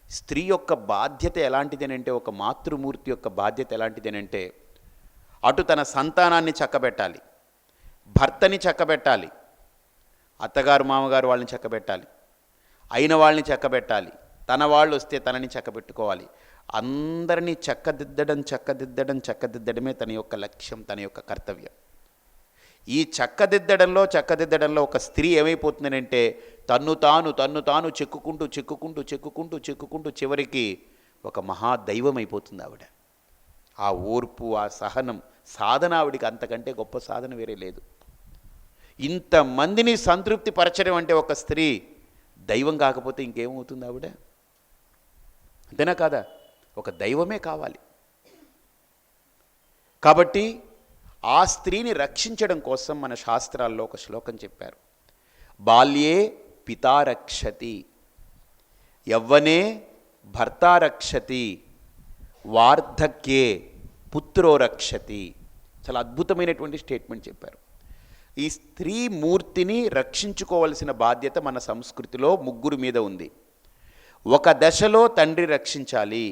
స్త్రీ యొక్క బాధ్యత ఎలాంటిదేనంటే, ఒక మాతృమూర్తి యొక్క బాధ్యత ఎలాంటిదేనంటే, అటు తన సంతానాన్ని చక్కబెట్టాలి, భర్తని చక్కబెట్టాలి, అత్తగారు మామగారు వాళ్ళని చక్కబెట్టాలి, అయిన వాళ్ళని చక్కబెట్టాలి, తన వాళ్ళు వస్తే తనని చక్కబెట్టుకోవాలి, అందరినీ చక్కదిద్దడమే తన యొక్క లక్ష్యం, తన యొక్క కర్తవ్యం. ఈ చక్కదిద్దడంలో ఒక స్త్రీ ఏమైపోతుందనంటే తన్ను తాను చెక్కుకుంటూ చివరికి ఒక మహాదైవం అయిపోతుంది ఆవిడ. ఆ ఓర్పు, ఆ సహనం, సాధన ఆవిడికి అంతకంటే గొప్ప సాధన వేరే లేదు. ఇంతమందిని సంతృప్తి పరచడం అంటే ఒక స్త్రీ దైవం కాకపోతే ఇంకేమవుతుంది ఆవిడ? అంతేనా కాదా? ఒక దైవమే కావాలి. కాబట్టి ఆ స్త్రీని రక్షించడం కోసం మన శాస్త్రాల్లో ఒక శ్లోకం చెప్పారు. బాల్యే పితా రక్షతి, యవ్వనే భర్తా రక్షతి, వార్ధక్యే పుత్రో రక్షతి. చాలా అద్భుతమైనటువంటి స్టేట్మెంట్ చెప్పారు. ఈ స్త్రీ మూర్తిని రక్షించుకోవలసిన బాధ్యత మన సంస్కృతిలో ముగ్గురు మీద ఉంది. ఒక దశలో తండ్రి రక్షించాలి.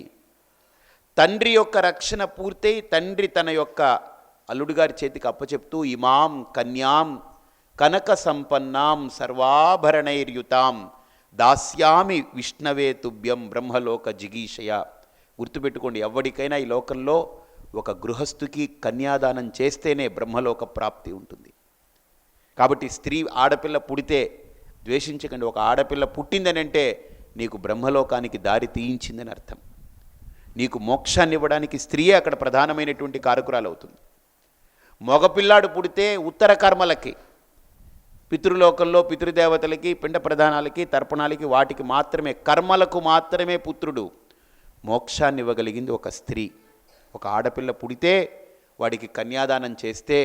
తండ్రి యొక్క రక్షణ పూర్తయి తండ్రి తన యొక్క అల్లుడు గారి చేతికి అప్పచెప్తూ ఇమాం కన్యాం కనక సంపన్నాం సర్వాభరణైర్యుతాం దాస్యామి విష్ణవే తుభ్యం బ్రహ్మలోక జిగీషయ. గుర్తుపెట్టుకోండి, ఎవరికైనా ఈ లోకంలో ఒక గృహస్థుకి కన్యాదానం చేస్తేనే బ్రహ్మలోక ప్రాప్తి ఉంటుంది. కాబట్టి స్త్రీ ఆడపిల్ల పుడితే ద్వేషించకండి. ఒక ఆడపిల్ల పుట్టిందని అంటే నీకు బ్రహ్మలోకానికి దారి తీయించిందని అర్థం. నీకు మోక్షాన్ని ఇవ్వడానికి స్త్రీయే అక్కడ ప్రధానమైనటువంటి కారకురాలు అవుతుంది. మగపిల్లాడు పుడితే ఉత్తర కర్మలకి, పితృలోకంలో పితృదేవతలకి, పిండ ప్రధానాలకి, తర్పణాలకి, వాటికి మాత్రమే, కర్మలకు మాత్రమే పుత్రుడు. మోక్షాన్ని ఇవ్వగలిగింది ఒక స్త్రీ. ఒక ఆడపిల్ల పుడితే వాడికి కన్యాదానం చేస్తే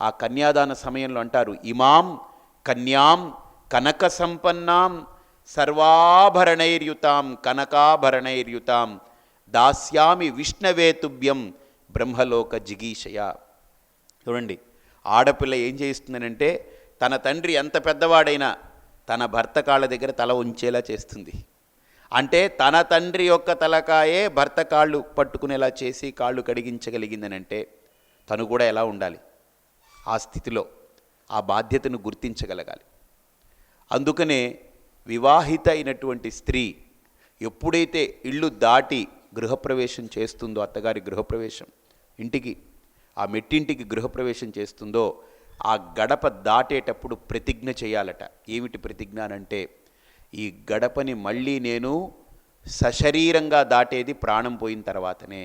ఆ కన్యాదాన సమయంలో అంటారు ఇమాం కన్యాం కనక సంపన్నాం సర్వాభరణైర్యుతాం కనకాభరణైర్యుతాం దాస్యామి విష్ణవే తుభ్యం బ్రహ్మలోక జిగీషయ. చూడండి, ఆడపిల్ల ఏం చేస్తుందనంటే తన తండ్రి ఎంత పెద్దవాడైనా తన భర్త కాళ్ళ దగ్గర తల ఉంచేలా చేస్తుంది. అంటే తన తండ్రి యొక్క తలకాయే భర్త కాళ్ళు పట్టుకునేలా చేసి కాళ్ళు కడిగించగలిగిందనంటే తను కూడా ఎలా ఉండాలి? ఆ స్థితిలో ఆ బాధ్యతను గుర్తించగలగాలి. అందుకనే వివాహిత అయినటువంటి స్త్రీ ఎప్పుడైతే ఇల్లు దాటి గృహప్రవేశం చేస్తుందో, అత్తగారి గృహప్రవేశం, ఇంటికి ఆ మెట్టింటికి గృహప్రవేశం చేస్తుందో, ఆ గడప దాటేటప్పుడు ప్రతిజ్ఞ చేయాలట. ఏమిటి ప్రతిజ్ఞ అంటే, ఈ గడపని మళ్ళీ నేను సశరీరంగా దాటేది ప్రాణం పోయిన తర్వాతనే.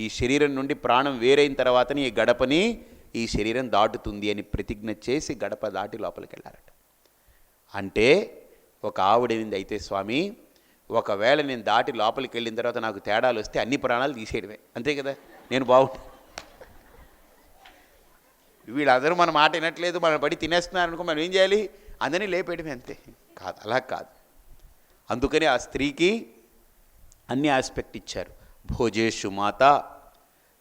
ఈ శరీరం నుండి ప్రాణం వేరైన తర్వాతనే ఈ గడపని ఈ శరీరం దాటుతుంది అని ప్రతిజ్ఞ చేసి గడప దాటి లోపలికి వెళ్ళారట. అంటే ఒక ఆవిడైంది, అయితే స్వామి ఒకవేళ నేను దాటి లోపలికి వెళ్ళిన తర్వాత నాకు తేడాలు వస్తే అన్ని ప్రాణాలు తీసేయడమే, అంతే కదా, నేను బాగుంటాను. వీళ్ళందరూ మన మాట వినట్లేదు, మన పడి తినేస్తున్నారు అనుకో, మనం ఏం చేయాలి? అందరినీ లేపేయడమే, అంతే. కాదు, అలా కాదు. అందుకని ఆ స్త్రీకి అన్ని ఆస్పెక్ట్ ఇచ్చారు. భోజేషు మాత,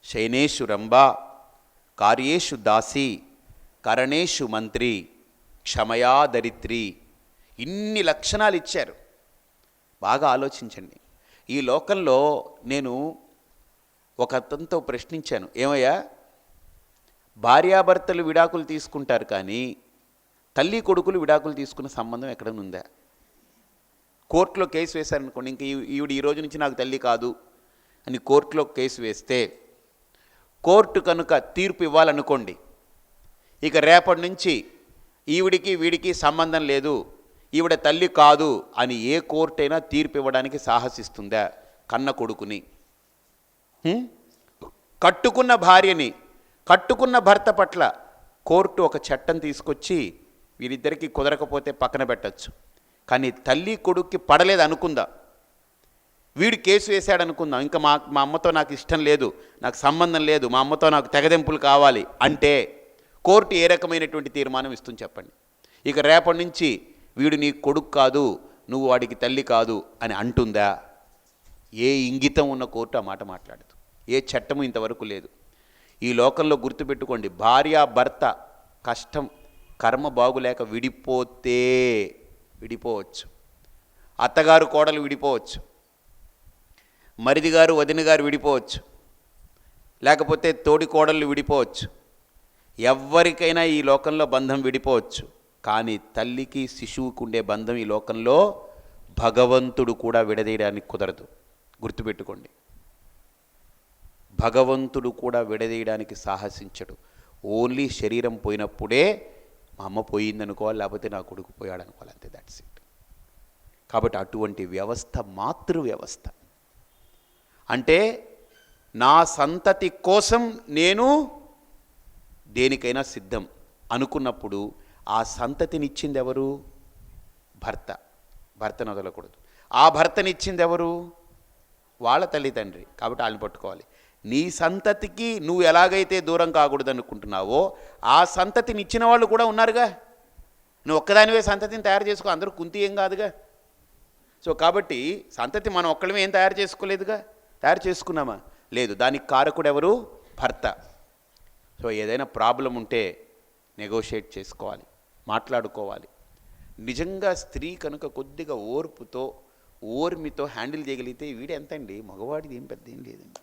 శయనేషు రంభ, కార్యేషు దాసి, కరణేషు మంత్రి, క్షమయా దరిత్రి. ఇన్ని లక్షణాలు ఇచ్చారు. బాగా ఆలోచించండి. ఈ లోకంలో నేను ఒక అతనితో ప్రశ్నించాను, ఏమయ్యా భార్యాభర్తలు విడాకులు తీసుకుంటారు కానీ తల్లి కొడుకులు విడాకులు తీసుకున్న సంబంధం ఎక్కడైనా ఉందా? కోర్టులో కేసు వేశారనుకోండి, ఇంక ఈవిడ ఈ రోజు నుంచి నాకు తల్లి కాదు అని కోర్టులో కేసు వేస్తే, కోర్టు కనుక తీర్పు ఇవ్వాలనుకోండి, ఇక రేపటి నుంచి ఈవిడికి వీడికి సంబంధం లేదు, ఈవిడ తల్లి కాదు అని ఏ కోర్టు అయినా తీర్పు ఇవ్వడానికి సాహసిస్తుందా? కన్న కొడుకుని, కట్టుకున్న భార్యని, కట్టుకున్న భర్త పట్ల కోర్టు ఒక చట్టం తీసుకొచ్చి వీరిద్దరికీ కుదరకపోతే పక్కన పెట్టచ్చు. కానీ తల్లి కొడుక్కి పడలేదు అనుకుందా, వీడు కేసు వేశాడు అనుకుందాం, ఇంకా మా అమ్మతో నాకు ఇష్టం లేదు, నాకు సంబంధం లేదు, మా అమ్మతో నాకు తెగదెంపులు కావాలి అంటే కోర్టు ఏ రకమైనటువంటి తీర్మానం ఇస్తుంది చెప్పండి? ఇక రేపటి నుంచి వీడు నీ కొడుకు కాదు, నువ్వు వాడికి తల్లి కాదు అని అంటుందా? ఏ ఇంగితం ఉన్న కోర్టు ఆ మాట మాట్లాడదు. ఏ చట్టము ఇంతవరకు లేదు. ఈ లోకంలో గుర్తుపెట్టుకోండి, భార్య భర్త కష్టం కర్మ బాగులేక విడిపోతే విడిపోవచ్చు, అత్తగారు కోడలు విడిపోవచ్చు, మరిది గారు వదిన గారు విడిపోవచ్చు, లేకపోతే తోడి కోడళ్ళు విడిపోవచ్చు, ఎవరికైనా ఈ లోకంలో బంధం విడిపోవచ్చు. కానీ తల్లికి శిశువుకు ఉండే బంధం ఈ లోకంలో భగవంతుడు కూడా విడదీయడానికి కుదరదు. గుర్తుపెట్టుకోండి, భగవంతుడు కూడా విడదీయడానికి సాహసించడు. ఓన్లీ శరీరం పోయినప్పుడే మా అమ్మ పోయిందనుకోవాలి, లేకపోతే నా కొడుకు పోయాడు అనుకోవాలి, అంతే, దట్స్ ఇట్. కాబట్టి అటువంటి వ్యవస్థ మాతృ వ్యవస్థ. అంటే నా సంతతి కోసం నేను దేనికైనా సిద్ధం అనుకున్నప్పుడు ఆ సంతతినిచ్చింది ఎవరు? భర్త. భర్తను వదలకూడదు. ఆ భర్తనిచ్చింది ఎవరు? వాళ్ళ తల్లిదండ్రి. కాబట్టి వాళ్ళని పట్టుకోవాలి. నీ సంతతికి నువ్వు ఎలాగైతే దూరం కాకూడదు అనుకుంటున్నావో ఆ సంతతిని ఇచ్చిన వాళ్ళు కూడా ఉన్నారుగా. నువ్వు ఒక్కదానివే సంతతిని తయారు చేసుకో, అందరూ కుంతి ఏం కాదుగా. సో కాబట్టి సంతతి మనం ఒక్కళ్ళమే ఏం తయారు చేసుకోలేదుగా. తయారు చేసుకున్నామా? లేదు. దానికి కారకుడు ఎవరు? భర్త. సో ఏదైనా ప్రాబ్లం ఉంటే నెగోషియేట్ చేసుకోవాలి, మాట్లాడుకోవాలి. నిజంగా స్త్రీ కనుక కొద్దిగా ఓర్మితో హ్యాండిల్ చేయగలిగితే వీడు ఎంత అండి, మగవాడిది ఏం పెద్ద ఏం లేదండి,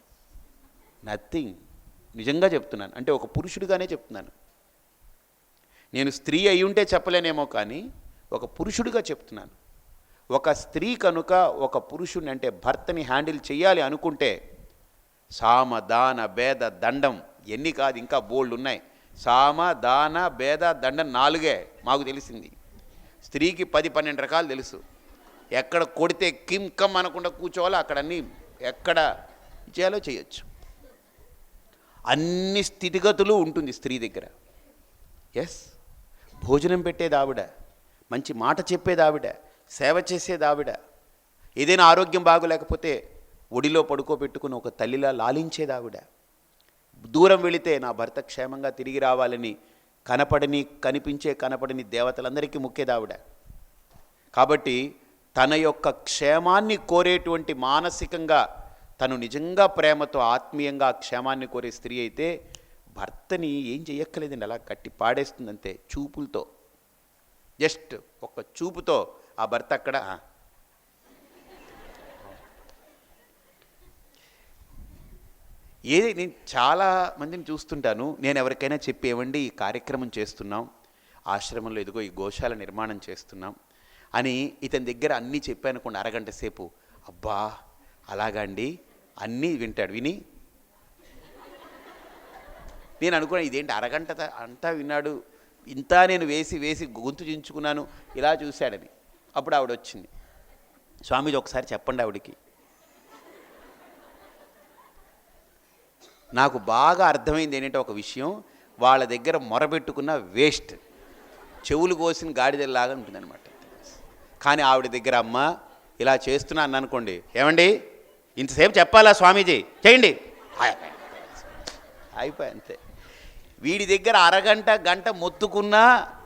నథింగ్. నిజంగా చెప్తున్నాను, అంటే ఒక పురుషుడిగానే చెప్తున్నాను. నేను స్త్రీ అయి ఉంటే చెప్పలేనేమో, కానీ ఒక పురుషుడిగా చెప్తున్నాను. ఒక స్త్రీ కనుక ఒక పురుషుడిని అంటే భర్తని హ్యాండిల్ చేయాలి అనుకుంటే సామ దాన భేద దండం ఎన్ని కాదు, ఇంకా బోల్డ్ ఉన్నాయి. సామ దాన భేద దండం 4 మాకు తెలిసింది. స్త్రీకి 10-12 రకాలు తెలుసు. ఎక్కడ కొడితే కిమ్ కమ్ అనకుండా కూర్చోవాలో అక్కడ అన్నీ ఎక్కడ చేయాలో చేయొచ్చు. అన్ని స్థితిగతులు ఉంటుంది స్త్రీ దగ్గర. ఎస్, భోజనం పెట్టేది ఆవిడ, మంచి మాట చెప్పేది ఆవిడ, సేవ చేసేది ఆవిడ, ఏదైనా ఆరోగ్యం బాగోలేకపోతే ఒడిలో పడుకోబెట్టుకుని ఒక తల్లిలా లాలించేది ఆవిడ. దూరం వెళితే నా భర్త క్షేమంగా తిరిగి రావాలని కనిపించే దేవతలందరికీ మొక్కేది ఆవిడ. కాబట్టి తన యొక్క క్షేమాన్ని కోరేటువంటి, మానసికంగా తను నిజంగా ప్రేమతో ఆత్మీయంగా క్షేమాన్ని కోరే స్త్రీ అయితే భర్తని ఏం చెయ్యక్కలేదండి, అలా కట్టి పాడేస్తుందంతే. చూపులతో, జస్ట్ ఒక్క చూపుతో ఆ భర్త అక్కడ. నేను చాలా మందిని చూస్తుంటాను. నేను ఎవరికైనా చెప్పేవండి ఈ కార్యక్రమం చేస్తున్నాం, ఆశ్రమంలో ఇదిగో ఈ గోశాల నిర్మాణం చేస్తున్నాం అని ఇతని దగ్గర అన్నీ చెప్పానుకోండి, అరగంట సేపు అబ్బా అలాగా అండి అన్నీ వింటాడు. విని నేను అనుకున్నా ఇదేంటి అరగంట అంతా విన్నాడు, ఇంత నేను వేసి గొంతు చించుకున్నాను, ఇలా చూశాడని. అప్పుడు ఆవిడ వచ్చింది, స్వామీజీ ఒకసారి చెప్పండి ఆవిడికి. నాకు బాగా అర్థమైంది ఏంటంటే ఒక విషయం, వాళ్ళ దగ్గర మొరబెట్టుకున్న వేస్ట్, చెవులు కోసిన గాడిదలాగా ఉంటుందన్నమాట. కానీ ఆవిడ దగ్గర అమ్మ ఇలా చేస్తున్నాను అనుకోండి, ఏమండి ఇంతసేపు చెప్పాలా స్వామీజీ, చేయండి, అయిపోయి అంతే. వీడి దగ్గర అరగంట గంట మొత్తుకున్నా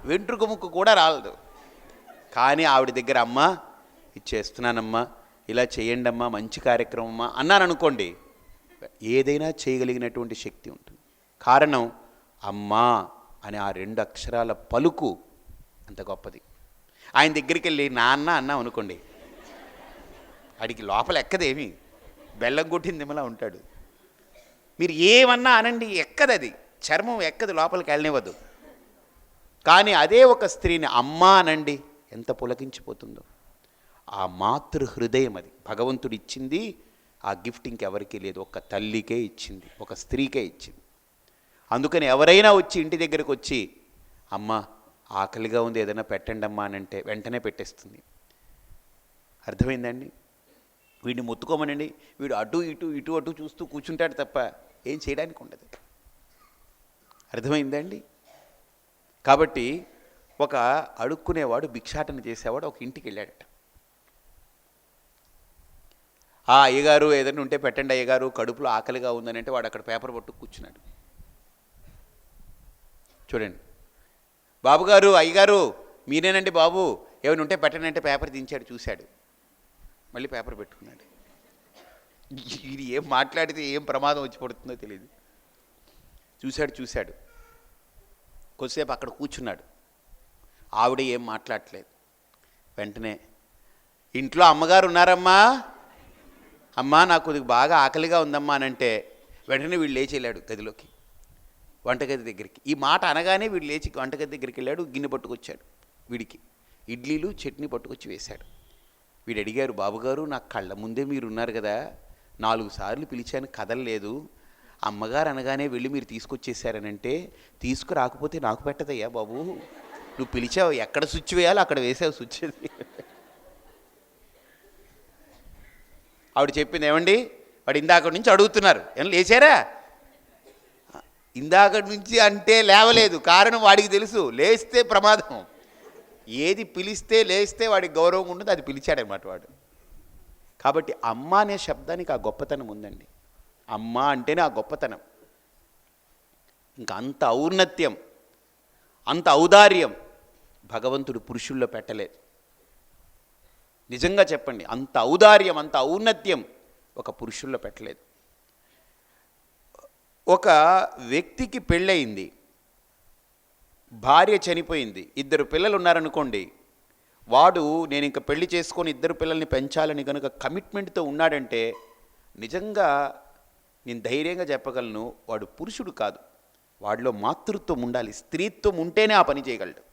వెంట్రుక ముక్కు కూడా రాలదు. కానీ ఆవిడ దగ్గర అమ్మ ఇది చేస్తున్నానమ్మా, ఇలా చేయండి అమ్మా, మంచి కార్యక్రమం అమ్మా అన్నాను అనుకోండి, ఏదైనా చేయగలిగినటువంటి శక్తి ఉంటుంది. కారణం అమ్మా అనే ఆ 2 అక్షరాల పలుకు అంత గొప్పది. ఆయన దగ్గరికి వెళ్ళి నాన్న అన్నాం అనుకోండి, వాడికి లోపల ఎక్కదేమి, బెల్లం కొట్టింది ఏమలా ఉంటాడు. మీరు ఏమన్నా అనండి, ఎక్కదు, అది చర్మం ఎక్కదు, లోపలికి వెళ్ళనివ్వదు. కానీ అదే ఒక స్త్రీని అమ్మా అనండి, ఎంత పులకించిపోతుందో. ఆ మాతృ హృదయం, అది భగవంతుడు ఇచ్చింది. ఆ గిఫ్ట్ ఇంకెవరికీ లేదు, ఒక తల్లికే ఇచ్చింది, ఒక స్త్రీకే ఇచ్చింది. అందుకని ఎవరైనా వచ్చి ఇంటి దగ్గరకు వచ్చి అమ్మ ఆకలిగా ఉంది ఏదైనా పెట్టండి అమ్మా అని అంటే వెంటనే పెట్టేస్తుంది. అర్థమైందండి? వీడిని మొత్తుకోమనండి, వీడు అటు ఇటు చూస్తూ కూర్చుంటాడు తప్ప ఏం చేయడానికి ఉండదు. అర్థమైందండి? కాబట్టి ఒక అడుక్కునేవాడు, భిక్షాటన చేసేవాడు ఒక ఇంటికి వెళ్ళాడట. ఆ అయ్యగారు ఏదైనా ఉంటే పెట్టండి అయ్యగారు, కడుపులో ఆకలిగా ఉందని అంటే వాడు అక్కడ పేపర్ పట్టు కూర్చున్నాడు. చూడండి, బాబుగారు అయ్యగారు మీరేనండి బాబు, ఏమైనా ఉంటే పెట్టండి అంటే పేపర్ దించాడు, చూశాడు, మళ్ళీ పేపర్ పెట్టుకున్నాడు. ఇది ఏం మాట్లాడితే ఏం ప్రమాదం వచ్చి పడుతుందో తెలియదు. చూశాడు, కొద్దిసేపు అక్కడ కూర్చున్నాడు. ఆవిడ ఏం మాట్లాడట్లేదు. వెంటనే ఇంట్లో అమ్మగారు ఉన్నారమ్మా, అమ్మా నాకు కొద్దిగా బాగా ఆకలిగా ఉందమ్మా అని అంటే వెంటనే వీడు లేచి వెళ్ళాడు గదిలోకి, వంటగది దగ్గరికి. ఈ మాట అనగానే వీడు లేచి వంటగది దగ్గరికి వెళ్ళాడు, గిన్నె పట్టుకొచ్చాడు, వీడికి ఇడ్లీలు చట్నీ పట్టుకొచ్చి వేశాడు. వీడు అడిగారు, బాబుగారు నా కళ్ళ ముందే మీరు ఉన్నారు కదా, 4 సార్లు పిలిచాను కదలలేదు, అమ్మగారు అనగానే వెళ్ళి మీరు తీసుకొచ్చేసారనంటే, తీసుకురాకపోతే నాకు పెట్టదయ్యా బాబు, నువ్వు పిలిచావు, ఎక్కడ స్విచ్ వేయాలో అక్కడ వేసావు స్విచ్. ఆవిడ చెప్పింది, ఏమండి వాడు ఇందాక నుంచి అడుగుతున్నారు, ఏం లేచారా, ఇందాక నుంచి అంటే లేవలేదు, కారణం వాడికి తెలుసు, లేస్తే ప్రమాదం, ఏది పిలిస్తే లేస్తే వాడికి గౌరవం ఉండదు, అది పిలిచాడనమాట వాడు. కాబట్టి అమ్మ అనే శబ్దానికి ఆ గొప్పతనం ఉందండి. అమ్మ అంటేనే ఆ గొప్పతనం. ఇంకా అంత ఔన్నత్యం, అంత ఔదార్యం భగవంతుడు పురుషుల్లో పెట్టలేదు. నిజంగా చెప్పండి, అంత ఔదార్యం, అంత ఔన్నత్యం ఒక పురుషుల్లో పెట్టలేదు. ఒక వ్యక్తికి పెళ్ళయింది, భార్య చనిపోయింది, 2 పిల్లలు ఉన్నారనుకోండి, వాడు నేను ఇంకా పెళ్లి చేసుకొని 2 పిల్లల్ని పెంచాలని కనుక కమిట్మెంట్తో ఉన్నాడంటే నిజంగా నేను ధైర్యంగా చెప్పగలను, వాడు పురుషుడు కాదు, వాడిలో మాతృత్వం ఉండాలి, స్త్రీత్వం ఉంటేనే ఆ పని చేయగలడు.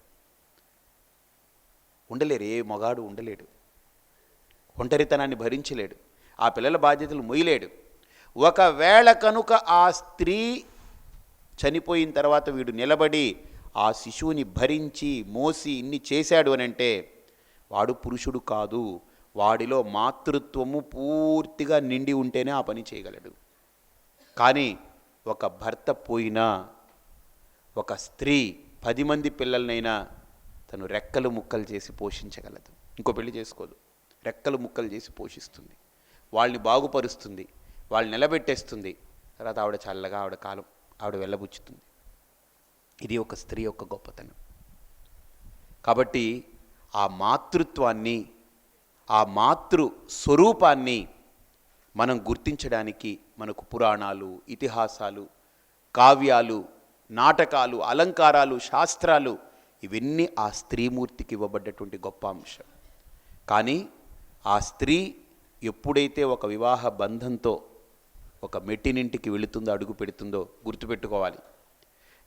ఉండలేరు, ఏ మగాడు ఉండలేడు, ఒంటరితనాన్ని భరించలేడు, ఆ పిల్లల బాధ్యతలు మొయ్యలేడు. ఒకవేళ కనుక ఆ స్త్రీ చనిపోయిన తర్వాత వీడు నిలబడి ఆ శిశువుని భరించి మోసి ఇన్ని చేశాడు అని అంటే వాడు పురుషుడు కాదు, వాడిలో మాతృత్వము పూర్తిగా నిండి ఉంటేనే ఆ పని చేయగలడు. కానీ ఒక భర్త పోయినా ఒక స్త్రీ 10 మంది పిల్లలనైనా తను రెక్కలు ముక్కలు చేసి పోషించగలదు. ఇంకో పెళ్లి చేసుకోదు, రెక్కలు ముక్కలు చేసి పోషిస్తుంది, వాళ్ళని బాగుపరుస్తుంది, వాళ్ళు నిలబెట్టేస్తుంది, తర్వాత ఆవిడ చల్లగా ఆవిడ కాలం ఆవిడ వెళ్ళబుచ్చుతుంది. ఇది ఒక స్త్రీ యొక్క గొప్పతనం. కాబట్టి ఆ మాతృత్వాన్ని, ఆ మాతృ స్వరూపాన్ని మనం గుర్తించడానికి మనకు పురాణాలు, ఇతిహాసాలు, కావ్యాలు, నాటకాలు, అలంకారాలు, శాస్త్రాలు, ఇవన్నీ ఆ స్త్రీమూర్తికి ఇవ్వబడ్డటువంటి గొప్ప అంశం. కానీ ఆ స్త్రీ ఎప్పుడైతే ఒక వివాహ బంధంతో ఒక మెట్టినింటికి వెళుతుందో, అడుగు పెడుతుందో గుర్తుపెట్టుకోవాలి,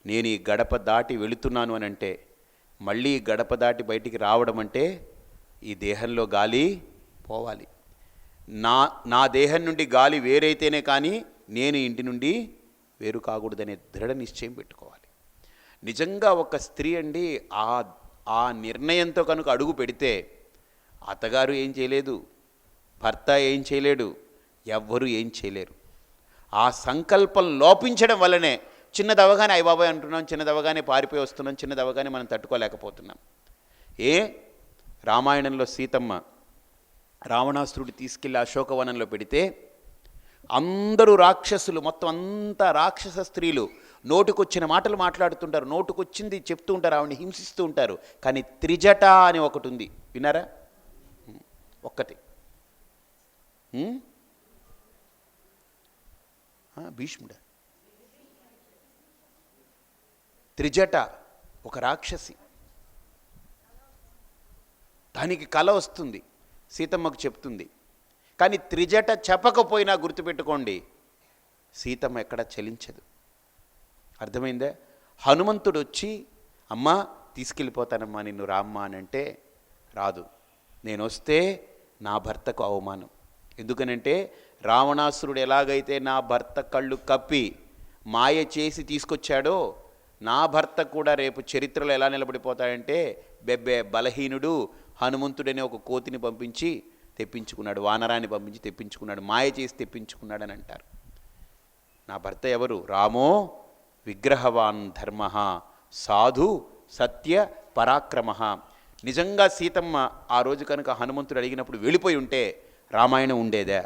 నేను ఈ గడప దాటి వెళుతున్నాను అని అంటే, మళ్ళీ గడప దాటి బయటికి రావడం అంటే ఈ దేహంలో గాలి పోవాలి. నా దేహం నుండి గాలి వేరైతేనే కానీ నేను ఇంటి నుండి వేరు కాకూడదనే దృఢ నిశ్చయం పెట్టుకోవాలి. నిజంగా ఒక స్త్రీ అండి ఆ నిర్ణయంతో కనుక అడుగు పెడితే అత్తగారు ఏం చేయలేదు, భర్త ఏం చేయలేడు, ఎవ్వరూ ఏం చేయలేరు. ఆ సంకల్పం లోపించడం వల్లనే చిన్నదవగానే అయ్యబాబాయ్ అంటున్నాం, చిన్నదవగానే పారిపోయి వస్తున్నాం, చిన్నదవగానే మనం తట్టుకోలేకపోతున్నాం. రామాయణంలో సీతమ్మ రావణాసురుడు తీసుకెళ్ళి అశోకవనంలో పెడితే అందరూ రాక్షసులు, మొత్తం అంతా రాక్షస స్త్రీలు నోటికొచ్చిన మాటలు మాట్లాడుతుంటారు, నోటికొచ్చింది చెప్తూ ఉంటారు, ఆవిడని హింసిస్తూ ఉంటారు. కానీ త్రిజట అని ఒకటి ఉంది, విన్నారా? ఒక్కటి భీష్ముడా, త్రిజట ఒక రాక్షసి, దానికి కళ వస్తుంది, సీతమ్మకు చెప్తుంది. కానీ త్రిజట చెప్పకపోయినా గుర్తుపెట్టుకోండి, సీతమ్మ ఎక్కడ చలించదు. అర్థమైందా? హనుమంతుడు వచ్చి అమ్మా తీసుకెళ్ళిపోతానమ్మా నిన్ను రామ్మా అని అంటే రాదు, నేను వస్తే నా భర్తకు అవమానం. ఎందుకనంటే రావణాసురుడు ఎలాగైతే నా భర్త కళ్ళు కప్పి మాయ చేసి తీసుకొచ్చాడో, నా భర్త కూడా రేపు చరిత్రలో ఎలా నిలబడిపోతాడంటే బెబ్బే బలహీనుడు హనుమంతుడనే ఒక కోతిని పంపించి తెప్పించుకున్నాడు, వానరాన్ని పంపించి తెప్పించుకున్నాడు, మాయ చేసి తెప్పించుకున్నాడని అంటారు. నా భర్త ఎవరు? రామో విగ్రహవాన్ ధర్మ సాధు సత్య పరాక్రమ. నిజంగా సీతమ్మ ఆ రోజు కనుక హనుమంతుడు అడిగినప్పుడు వెళ్ళిపోయి ఉంటే రామాయణం ఉండేదా?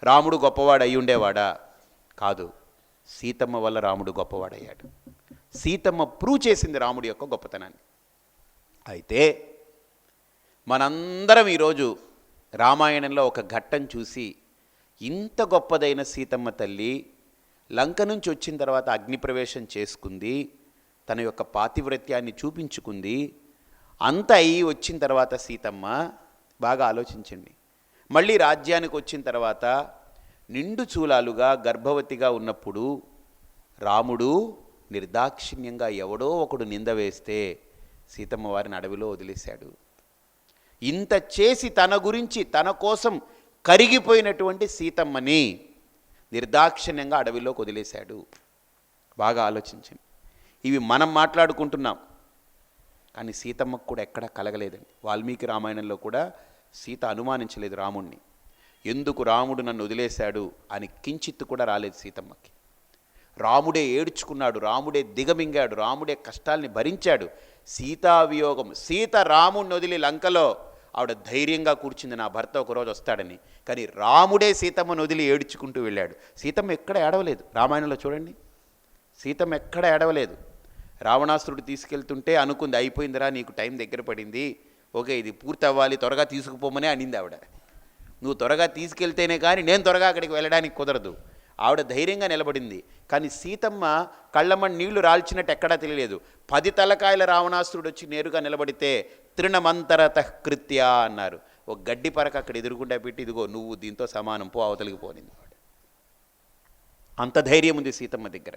రాముడు గొప్పవాడు అయి ఉండేవాడా? కాదు, సీతమ్మ వల్ల రాముడు గొప్పవాడయ్యాడు. సీతమ్మ ప్రూవ్ చేసింది రాముడి యొక్క గొప్పతనాన్ని. అయితే మనందరం ఈరోజు రామాయణంలో ఒక ఘట్టం చూసి, ఇంత గొప్పదైన సీతమ్మ తల్లి లంక నుంచి వచ్చిన తర్వాత అగ్నిప్రవేశం చేసుకుంది, తన యొక్క పాతివ్రత్యాన్ని చూపించుకుంది, అంత అయ్యి వచ్చిన తర్వాత సీతమ్మ బాగా ఆలోచించండి, మళ్ళీ రాజ్యానికి వచ్చిన తర్వాత నిండు చూలాలుగా గర్భవతిగా ఉన్నప్పుడు రాముడు నిర్దాక్షిణ్యంగా ఎవడో ఒకడు నింద వేస్తే సీతమ్మ వారిని అడవిలో వదిలేశాడు. ఇంత చేసి తన గురించి తన కోసం కరిగిపోయినటువంటి సీతమ్మని నిర్దాక్షిణ్యంగా అడవిలోకి వదిలేశాడు. బాగా ఆలోచించండి. ఇవి మనం మాట్లాడుకుంటున్నాం, కానీ సీతమ్మకు కూడా ఎక్కడా కలగలేదండి. వాల్మీకి రామాయణంలో కూడా సీత అనుమానించలేదు రాముణ్ణి. ఎందుకు రాముడు నన్ను వదిలేశాడు అని కించిత్తు కూడా రాలేదు సీతమ్మకి. రాముడే ఏడ్చుకున్నాడు, రాముడే దిగమింగాడు, రాముడే కష్టాల్ని భరించాడు. సీతావియోగం, సీత రాముడిని వదిలి లంకలో ఆవిడ ధైర్యంగా కూర్చుంది, నా భర్త ఒకరోజు వస్తాడని. కానీ రాముడే సీతమ్మను వదిలి ఏడ్చుకుంటూ వెళ్ళాడు. సీతమ్మ ఎక్కడ ఏడవలేదు. రామాయణంలో చూడండి, సీతమ్మ ఎక్కడ ఏడవలేదు. రావణాసురుడు తీసుకెళ్తుంటే అనుకుంది, అయిపోయిందిరా, నీకు టైం దగ్గర పడింది, ఓకే ఇది పూర్తి అవ్వాలి, త్వరగా తీసుకుపోమనే అనింది ఆవిడ. నువ్వు త్వరగా తీసుకెళ్తేనే కానీ నేను త్వరగా అక్కడికి వెళ్ళడానికి కుదరదు. ఆవిడ ధైర్యంగా నిలబడింది. కానీ సీతమ్మ కళ్ళమని నీళ్లు రాల్చినట్టు ఎక్కడా తెలియలేదు. 10 తలకాయల రావణాసురుడు వచ్చి నేరుగా నిలబడితే తృణమంతరతః కృత్య అన్నారు. ఒక గడ్డి పరక అక్కడ ఎదురుగుండా పెట్టి, ఇదిగో నువ్వు దీంతో సమానం, పో అవతలికి పోనింది. అంత ధైర్యం ఉంది సీతమ్మ దగ్గర.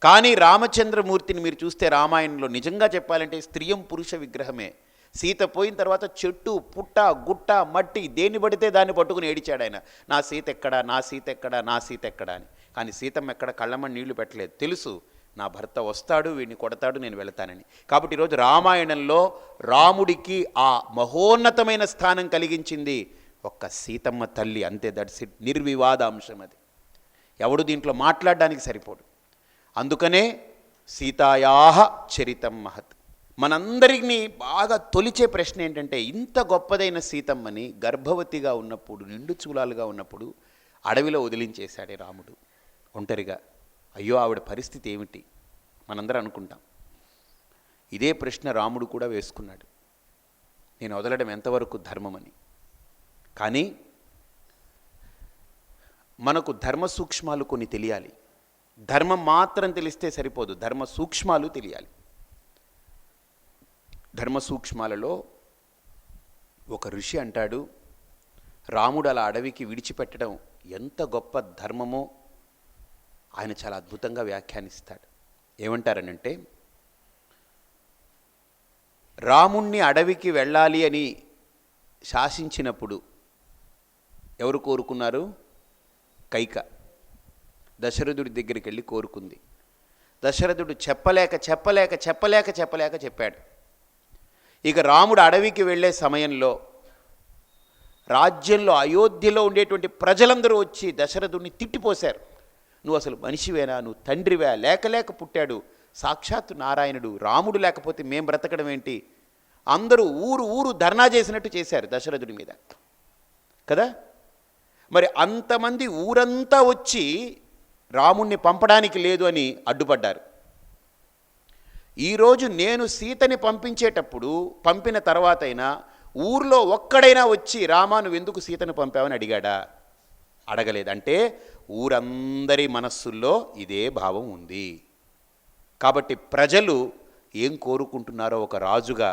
కానీ రామచంద్రమూర్తిని మీరు చూస్తే రామాయణంలో నిజంగా చెప్పాలంటే స్త్రీయం పురుష విగ్రహమే. సీత పోయిన తర్వాత చెట్టు పుట్ట గుట్ట మట్టి దేన్ని పడితే దాన్ని పట్టుకుని ఏడిచాడు ఆయన, నా సీత ఎక్కడా, నా సీత ఎక్కడా, నా సీత ఎక్కడా అని. కానీ సీతమ్మ ఎక్కడ కళ్ళమని నీళ్లు పెట్టలేదు. తెలుసు నా భర్త వస్తాడు, వీడిని కొడతాడు, నేను వెళతానని. కాబట్టి ఈరోజు రామాయణంలో రాముడికి ఆ మహోన్నతమైన స్థానం కలిగించింది ఒక్క సీతమ్మ తల్లి, అంతే. దట్స్ ఇట్, నిర్వివాద అంశం అది. ఎవడు దీంట్లో మాట్లాడడానికి సరిపోడు. అందుకనే సీతాయాహ చరితం మహత్. మనందరినీ బాగా తొలిచే ప్రశ్న ఏంటంటే, ఇంత గొప్పదైన సీతమ్మని గర్భవతిగా ఉన్నప్పుడు, నిండు చూలాలుగా ఉన్నప్పుడు అడవిలో వదిలించేశాడే రాముడు ఒంటరిగా. అయ్యో ఆవిడ పరిస్థితి ఏమిటి మనందరం అనుకుంటాం. ఇదే ప్రశ్న రాముడు కూడా వేసుకున్నాడు, నేను వదలడం ఎంతవరకు ధర్మమని. కానీ మనకు ధర్మ సూక్ష్మాలు కొన్ని తెలియాలి. ధర్మం మాత్రం తెలిస్తే సరిపోదు, ధర్మ సూక్ష్మాలు తెలియాలి. ధర్మ సూక్ష్మాలలో ఒక ఋషి అంటాడు, రాముడు అలా అడవికి విడిచిపెట్టడం ఎంత గొప్ప ధర్మమో ఆయన చాలా అద్భుతంగా వ్యాఖ్యానిస్తాడు. ఏమంటారనంటే, రాముణ్ణి అడవికి వెళ్ళాలి అని శాసించినప్పుడు ఎవరు కోరుకున్నారు? కైక దశరథుడి దగ్గరికి వెళ్ళి కోరుకుంది. దశరథుడు చెప్పలేక చెప్పలేక చెప్పలేక చెప్పలేక చెప్పాడు. ఇక రాముడు అడవికి వెళ్ళే సమయంలో రాజ్యంలో అయోధ్యలో ఉండేటువంటి ప్రజలందరూ వచ్చి దశరథుడిని తిట్టిపోశారు. నువ్వు అసలు మనిషివేనా, నువ్వు తండ్రివా, లేక పుట్టాడు సాక్షాత్తు నారాయణుడు, రాముడు లేకపోతే మేం బ్రతకడం ఏంటి? అందరూ ఊరు ఊరు ధర్నా చేసినట్టు చేశారు దశరథుడి మీద కదా. మరి అంతమంది ఊరంతా వచ్చి రాముణ్ణి పంపడానికి లేదు అని అడ్డుపడ్డారు. ఈరోజు నేను సీతని పంపించేటప్పుడు, పంపిన తర్వాతైనా ఊర్లో ఒక్కడైనా వచ్చి రామా నువ్వు ఎందుకు సీతను పంపావని అడిగాడా? అడగలేదు. అంటే ఊరందరి మనస్సుల్లో ఇదే భావం ఉంది. కాబట్టి ప్రజలు ఏం కోరుకుంటున్నారో, ఒక రాజుగా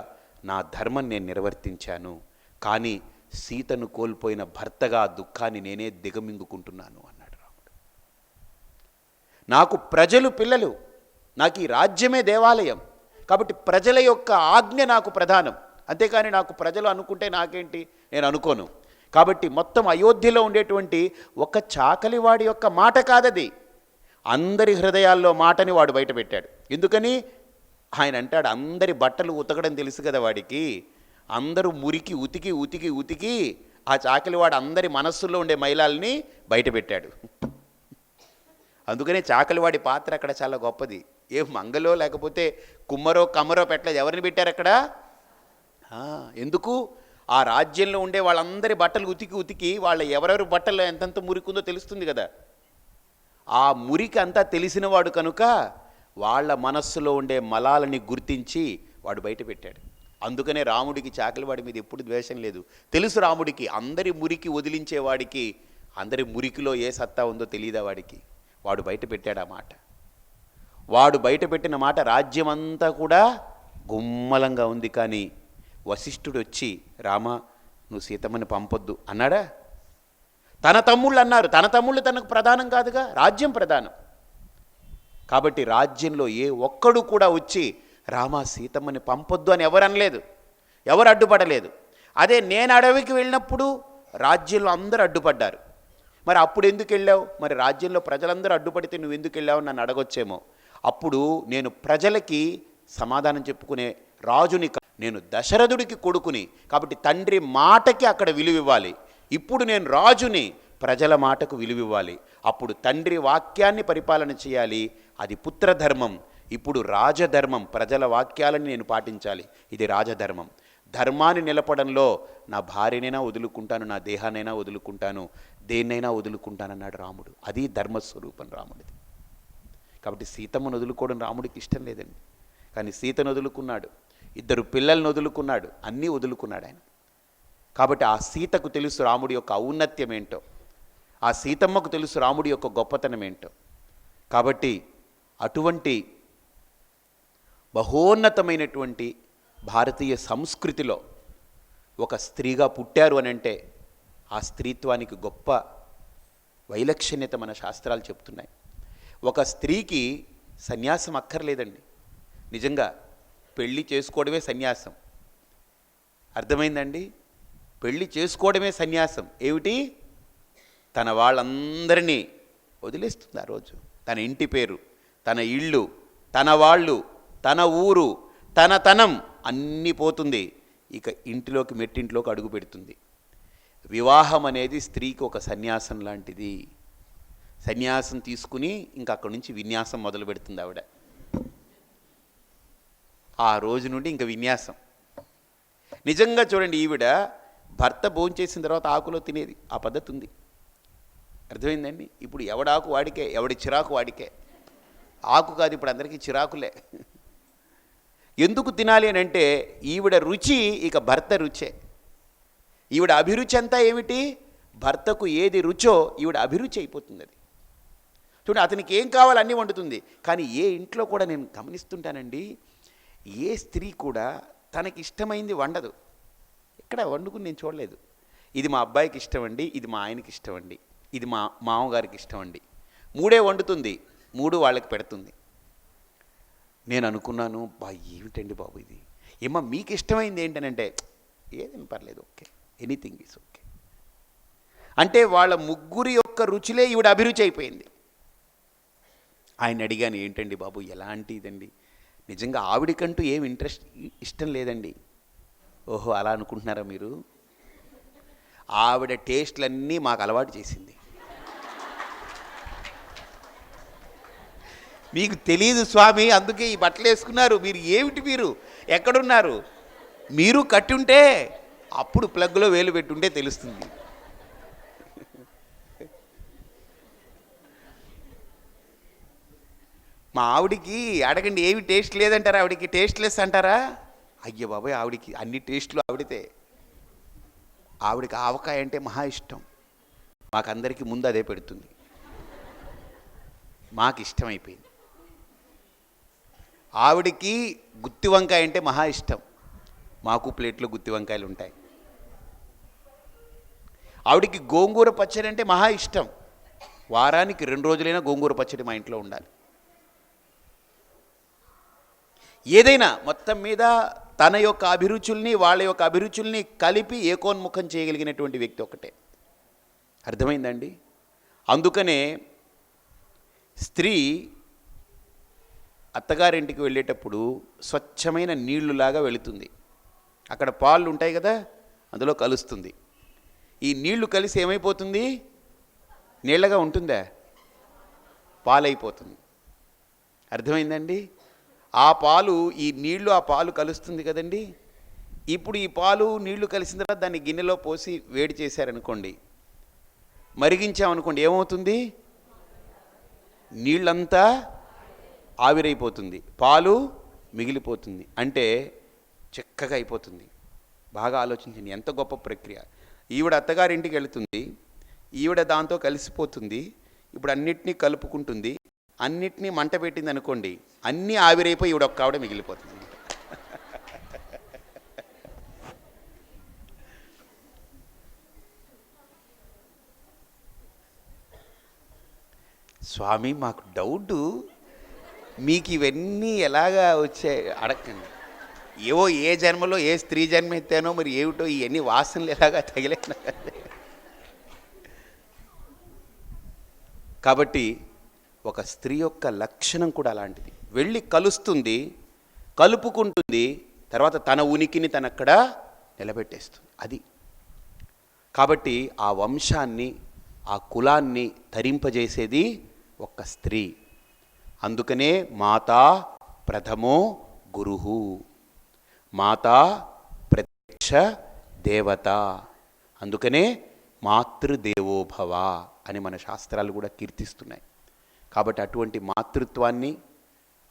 నా ధర్మం నేను నిర్వర్తించాను, కానీ సీతను కోల్పోయిన భర్తగా దుఃఖాన్ని నేనే దిగమింగుకుంటున్నాను అన్నాడు రాముడు. నాకు ప్రజలు పిల్లలు, నాకు ఈ రాజ్యమే దేవాలయం, కాబట్టి ప్రజల యొక్క ఆజ్ఞ నాకు ప్రధానం. అంతేకాని నాకు ప్రజలు అనుకుంటే నాకేంటి, నేను అనుకోను. కాబట్టి మొత్తం అయోధ్యలో ఉండేటువంటి ఒక చాకలివాడి యొక్క మాట కాదది, అందరి హృదయాల్లో మాటని వాడు బయటపెట్టాడు. ఎందుకని? ఆయన అంటాడు, అందరి బట్టలు ఉతకడం తెలుసు కదా వాడికి, అందరూ మురికి ఉతికి ఉతికి ఉతికి ఆ చాకలివాడు అందరి మనస్సుల్లో ఉండే మైలాల్ని బయటపెట్టాడు. అందుకనే చాకలివాడి పాత్ర అక్కడ చాలా గొప్పది. ఏ మంగలో లేకపోతే కుమ్మరో కమ్మరో పెట్టలేదు, ఎవరిని పెట్టారు అక్కడ? ఎందుకు? ఆ రాజ్యంలో ఉండే వాళ్ళందరి బట్టలు ఉతికి ఉతికి వాళ్ళ ఎవరెవరి బట్టలు ఎంతెంత మురికుందో తెలుస్తుంది కదా. ఆ మురికి అంతా తెలిసినవాడు కనుక వాళ్ళ మనస్సులో ఉండే మలాలని గుర్తించి వాడు బయట పెట్టాడు. అందుకనే రాముడికి చాకలివాడి మీద ఎప్పుడు ద్వేషం లేదు. తెలుసు రాముడికి అందరి మురికి వదిలించేవాడికి అందరి మురికిలో ఏ సత్తా ఉందో తెలియదా వాడికి. వాడు బయట పెట్టాడు ఆ మాట. వాడు బయట పెట్టిన మాట రాజ్యమంతా కూడా గుమ్మలంగా ఉంది. కానీ వశిష్ఠుడు వచ్చి, రామా నువ్వు సీతమ్మని పంపొద్దు అన్నాడా? తన తమ్ముళ్ళు అన్నారు. తన తమ్ముళ్ళు తనకు ప్రధానం కాదుగా, రాజ్యం ప్రధానం. కాబట్టి రాజ్యంలో ఏ ఒక్కడు కూడా వచ్చి రామా సీతమ్మని పంపొద్దు అని ఎవరు అనలేదు. ఎవరు అడ్డుపడలేదు. అదే నేను అడవికి వెళ్ళినప్పుడు రాజ్యంలో అందరూ అడ్డుపడ్డారు. మరి అప్పుడు ఎందుకు వెళ్ళావు? మరి రాజ్యంలో ప్రజలందరూ అడ్డుపడితే నువ్వు ఎందుకు వెళ్ళావు నన్ను అడగొచ్చేమో. అప్పుడు నేను ప్రజలకి సమాధానం చెప్పుకునే రాజుని, నేను దశరథుడికి కొడుకుని, కాబట్టి తండ్రి మాటకి అక్కడ విలువివ్వాలి. ఇప్పుడు నేను రాజుని, ప్రజల మాటకు విలువివ్వాలి. అప్పుడు తండ్రి వాక్యాన్ని పరిపాలన చేయాలి, అది పుత్రధర్మం. ఇప్పుడు రాజధర్మం, ప్రజల వాక్యాలని నేను పాటించాలి, ఇది రాజధర్మం. ధర్మాన్ని నిలపడంలో నా భార్యనైనా వదులుకుంటాను, నా దేహానైనా వదులుకుంటాను, దేన్నైనా వదులుకుంటానన్నాడు రాముడు. అది ధర్మస్వరూపం రాముడిది. కాబట్టి సీతమ్మను వదులుకోవడం రాముడికి ఇష్టం లేదండి, కానీ సీతను వదులుకున్నాడు, 2 పిల్లలను వదులుకున్నాడు, అన్నీ వదులుకున్నాడు ఆయన. కాబట్టి ఆ సీతకు తెలుసు రాముడి యొక్క ఔన్నత్యం ఏంటో, ఆ సీతమ్మకు తెలుసు రాముడి యొక్క గొప్పతనం ఏంటో. కాబట్టి అటువంటి బహోన్నతమైనటువంటి భారతీయ సంస్కృతిలో ఒక స్త్రీగా పుట్టారు అని అంటే ఆ స్త్రీత్వానికి గొప్ప వైలక్షణ్యత మన శాస్త్రాలు చెప్తున్నాయి. ఒక స్త్రీకి సన్యాసం అక్కర్లేదండి. నిజంగా పెళ్ళి చేసుకోవడమే సన్యాసం. అర్థమైందండి? పెళ్ళి చేసుకోవడమే సన్యాసం. ఏమిటి? తన వాళ్ళందరినీ వదిలేస్తుంది ఆ రోజు. తన ఇంటి పేరు, తన ఇళ్ళు, తన వాళ్ళు, తన ఊరు, తన తనం అన్నీ పోతుంది. ఇక ఇంటిలోకి, మెట్టింట్లోకి అడుగు పెడుతుంది. వివాహం అనేది స్త్రీకి ఒక సన్యాసం లాంటిది. సన్యాసం తీసుకుని ఇంకా అక్కడి నుంచి విన్యాసం మొదలు పెడుతుంది ఆవిడ. ఆ రోజు నుండి ఇంకా విన్యాసం. నిజంగా చూడండి, ఈవిడ భర్త భోంచేసిన తర్వాత ఆకులో తినేది, ఆ పద్ధతి ఉంది. అర్థమైందండి? ఇప్పుడు ఎవడాకు వాడికే, ఎవడి చిరాకు వాడికే. ఆకు కాదు, ఇప్పుడు అందరికీ చిరాకులే. ఎందుకు తినాలి అని అంటే ఈవిడ రుచి ఇక భర్త రుచే. ఈవిడ అభిరుచి అంతా ఏమిటి? భర్తకు ఏది రుచో ఈవిడ అభిరుచి అయిపోతుంది. అది చూడండి, అతనికి ఏం కావాలో అన్నీ వండుతుంది. కానీ ఏ ఇంట్లో కూడా నేను గమనిస్తుంటానండి, ఏ స్త్రీ కూడా తనకి ఇష్టమైంది వండదు. ఎక్కడ వండుకుని నేను చూడలేదు. ఇది మా అబ్బాయికి ఇష్టం అండి, ఇది మా ఆయనకి ఇష్టం అండి, ఇది మా మామగారికి ఇష్టం అండి. 3 వండుతుంది, 3 వాళ్ళకి పెడుతుంది. నేను అనుకున్నాను, ఏమిటండి బాబు ఇది, ఏమో మీకు ఇష్టమైంది ఏంటనంటే ఏదేం పర్లేదు, ఓకే, ఎనీథింగ్ ఈజ్ ఓకే అంటే వాళ్ళ ముగ్గురి యొక్క రుచులే ఈవిడ అభిరుచి అయిపోయింది. ఆయన అడిగాను, ఏంటండి బాబు ఎలాంటి ఇదండి? నిజంగా ఆవిడకంటూ ఏం ఇష్టం లేదండి. ఓహో, అలా అనుకుంటున్నారా మీరు? ఆవిడ టేస్ట్లన్నీ మాకు అలవాటు చేసింది. మీకు తెలియదు స్వామి, అందుకే ఈ బట్టలు వేసుకున్నారు. మీరు ఏమిటి, మీరు ఎక్కడున్నారు? మీరు కట్టి ఉంటే అప్పుడు ప్లగ్లో వేలు పెట్టుంటే తెలుస్తుంది. మా ఆవిడికి అడగండి, ఏమి టేస్ట్ లేదంటారా? ఆవిడికి టేస్ట్లెస్ అంటారా? అయ్యో బాబాయ్, ఆవిడికి అన్ని టేస్ట్లు ఆవిడితే. ఆవిడికి ఆవకాయ అంటే మహా ఇష్టం. మాకందరికీ ముందు అదే పెడుతుంది. మాకు ఇష్టమైపోయింది. ఆవిడికి గుత్తి వంకాయ అంటే మహా ఇష్టం. మాకు ప్లేట్లో గుత్తి వంకాయలు ఉంటాయి. ఆవిడికి గోంగూర పచ్చడి అంటే మహా ఇష్టం. వారానికి 2 రోజులైనా గోంగూర పచ్చడి మా ఇంట్లో ఉండాలి. ఏదైనా మొత్తం మీద తన యొక్క అభిరుచుల్ని వాళ్ళ యొక్క అభిరుచుల్ని కలిపి ఏకోన్ముఖం చేయగలిగినటువంటి వ్యక్తి ఒకటే. అర్థమైందండి? అందుకనే స్త్రీ అత్తగారింటికి వెళ్ళేటప్పుడు స్వచ్ఛమైన నీళ్లులాగా వెళుతుంది. అక్కడ పాలు ఉంటాయి కదా, అందులో కలుస్తుంది. ఈ నీళ్లు కలిసి ఏమైపోతుంది? నీళ్ళగా ఉంటుందా? పాలైపోతుంది. అర్థమైందండి? ఆ పాలు, ఈ నీళ్లు ఆ పాలు కలుస్తుంది కదండి. ఇప్పుడు ఈ పాలు నీళ్లు కలిసిన తర్వాత దాన్ని గిన్నెలో పోసి వేడి చేశారనుకోండి, మరిగించామనుకోండి, ఏమవుతుంది? నీళ్ళంతా ఆవిరైపోతుంది, పాలు మిగిలిపోతుంది. అంటే చక్కగా అయిపోతుంది. బాగా ఆలోచించండి, ఎంత గొప్ప ప్రక్రియ. ఈవిడ అత్తగారింటికి వెళుతుంది, ఈవిడ దాంతో కలిసిపోతుంది. ఇప్పుడు అన్నిటినీ కలుపుకుంటుంది, అన్నిటినీ మంట పెట్టింది అనుకోండి, అన్నీ ఆవిరైపోయి ఈవిడ ఒక్క ఆవిడ మిగిలిపోతుంది. స్వామి, మాకు డౌటు, మీకు ఇవన్నీ ఎలాగా వచ్చాయి అడగండి. ఏవో ఏ జన్మలో ఏ స్త్రీ జన్మ ఎత్తానో మరి ఏమిటో ఇవన్నీ వాసనలు ఎలాగా తగిలేనా. కాబట్టి ఒక స్త్రీ యొక్క లక్షణం కూడా అలాంటిది. వెళ్ళి కలుస్తుంది, కలుపుకుంటుంది, తర్వాత తన ఉనికిని తనక్కడ నిలబెట్టేస్తుంది. అది కాబట్టి ఆ వంశాన్ని, ఆ కులాన్ని తరింపజేసేది ఒక్క స్త్రీ. అందుకనే మాతా ప్రథమో గురుహు, మాతా ప్రత్యక్ష దేవత. అందుకనే మాతృదేవోభవ అని మన శాస్త్రాలు కూడా కీర్తిస్తున్నాయి. కాబట్టి అటువంటి మాతృత్వాన్ని,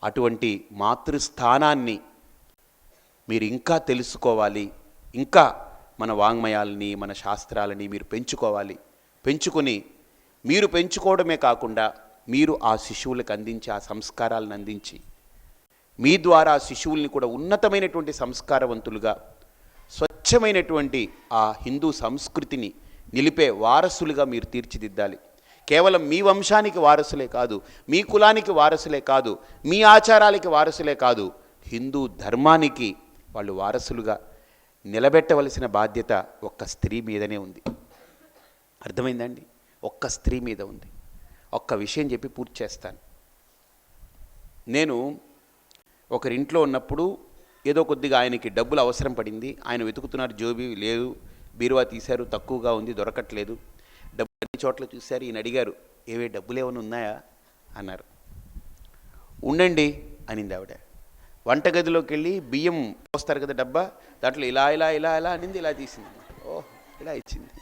అటువంటి మాతృస్థానాన్ని మీరు ఇంకా తెలుసుకోవాలి. ఇంకా మన వాంగ్మయాలని, మన శాస్త్రాలని మీరు పెంచుకోవాలి. పెంచుకొని మీరు పెంచుకోవడమే కాకుండా మీరు ఆ శిశువులకు అందించి, ఆ సంస్కారాలను అందించి, మీ ద్వారా ఆ శిశువుల్ని కూడా ఉన్నతమైనటువంటి సంస్కారవంతులుగా, స్వచ్ఛమైనటువంటి ఆ హిందూ సంస్కృతిని నిలిపే వారసులుగా మీరు తీర్చిదిద్దాలి. కేవలం మీ వంశానికి వారసులే కాదు, మీ కులానికి వారసులే కాదు, మీ ఆచారాలకి వారసులే కాదు, హిందూ ధర్మానికి వాళ్ళు వారసులుగా నిలబెట్టవలసిన బాధ్యత ఒక్క స్త్రీ మీదనే ఉంది. అర్థమైందండి? ఒక్క స్త్రీ మీద ఉంది. ఒక్క విషయం చెప్పి పూర్తి చేస్తాను. నేను ఒకరింట్లో ఉన్నప్పుడు ఏదో కొద్దిగా ఆయనకి డబ్బులు అవసరం పడింది. ఆయన వెతుకుతున్నారు, జోబీ లేదు, బీరువా తీశారు, తక్కువగా ఉంది, దొరకట్లేదు. డబ్బు అన్ని చోట్ల చూశారు. ఈయన అడిగారు, ఏవే డబ్బులు ఏమైనా ఉన్నాయా అన్నారు. ఉండండి అనింది ఆవిడ. వంటగదిలోకి వెళ్ళి బియ్యం పోస్తారు కదా డబ్బా, దాంట్లో ఇలా ఇలా ఇలా ఇలా అనింది, ఇలా తీసింది. ఓహ్, ఇలా ఇచ్చింది.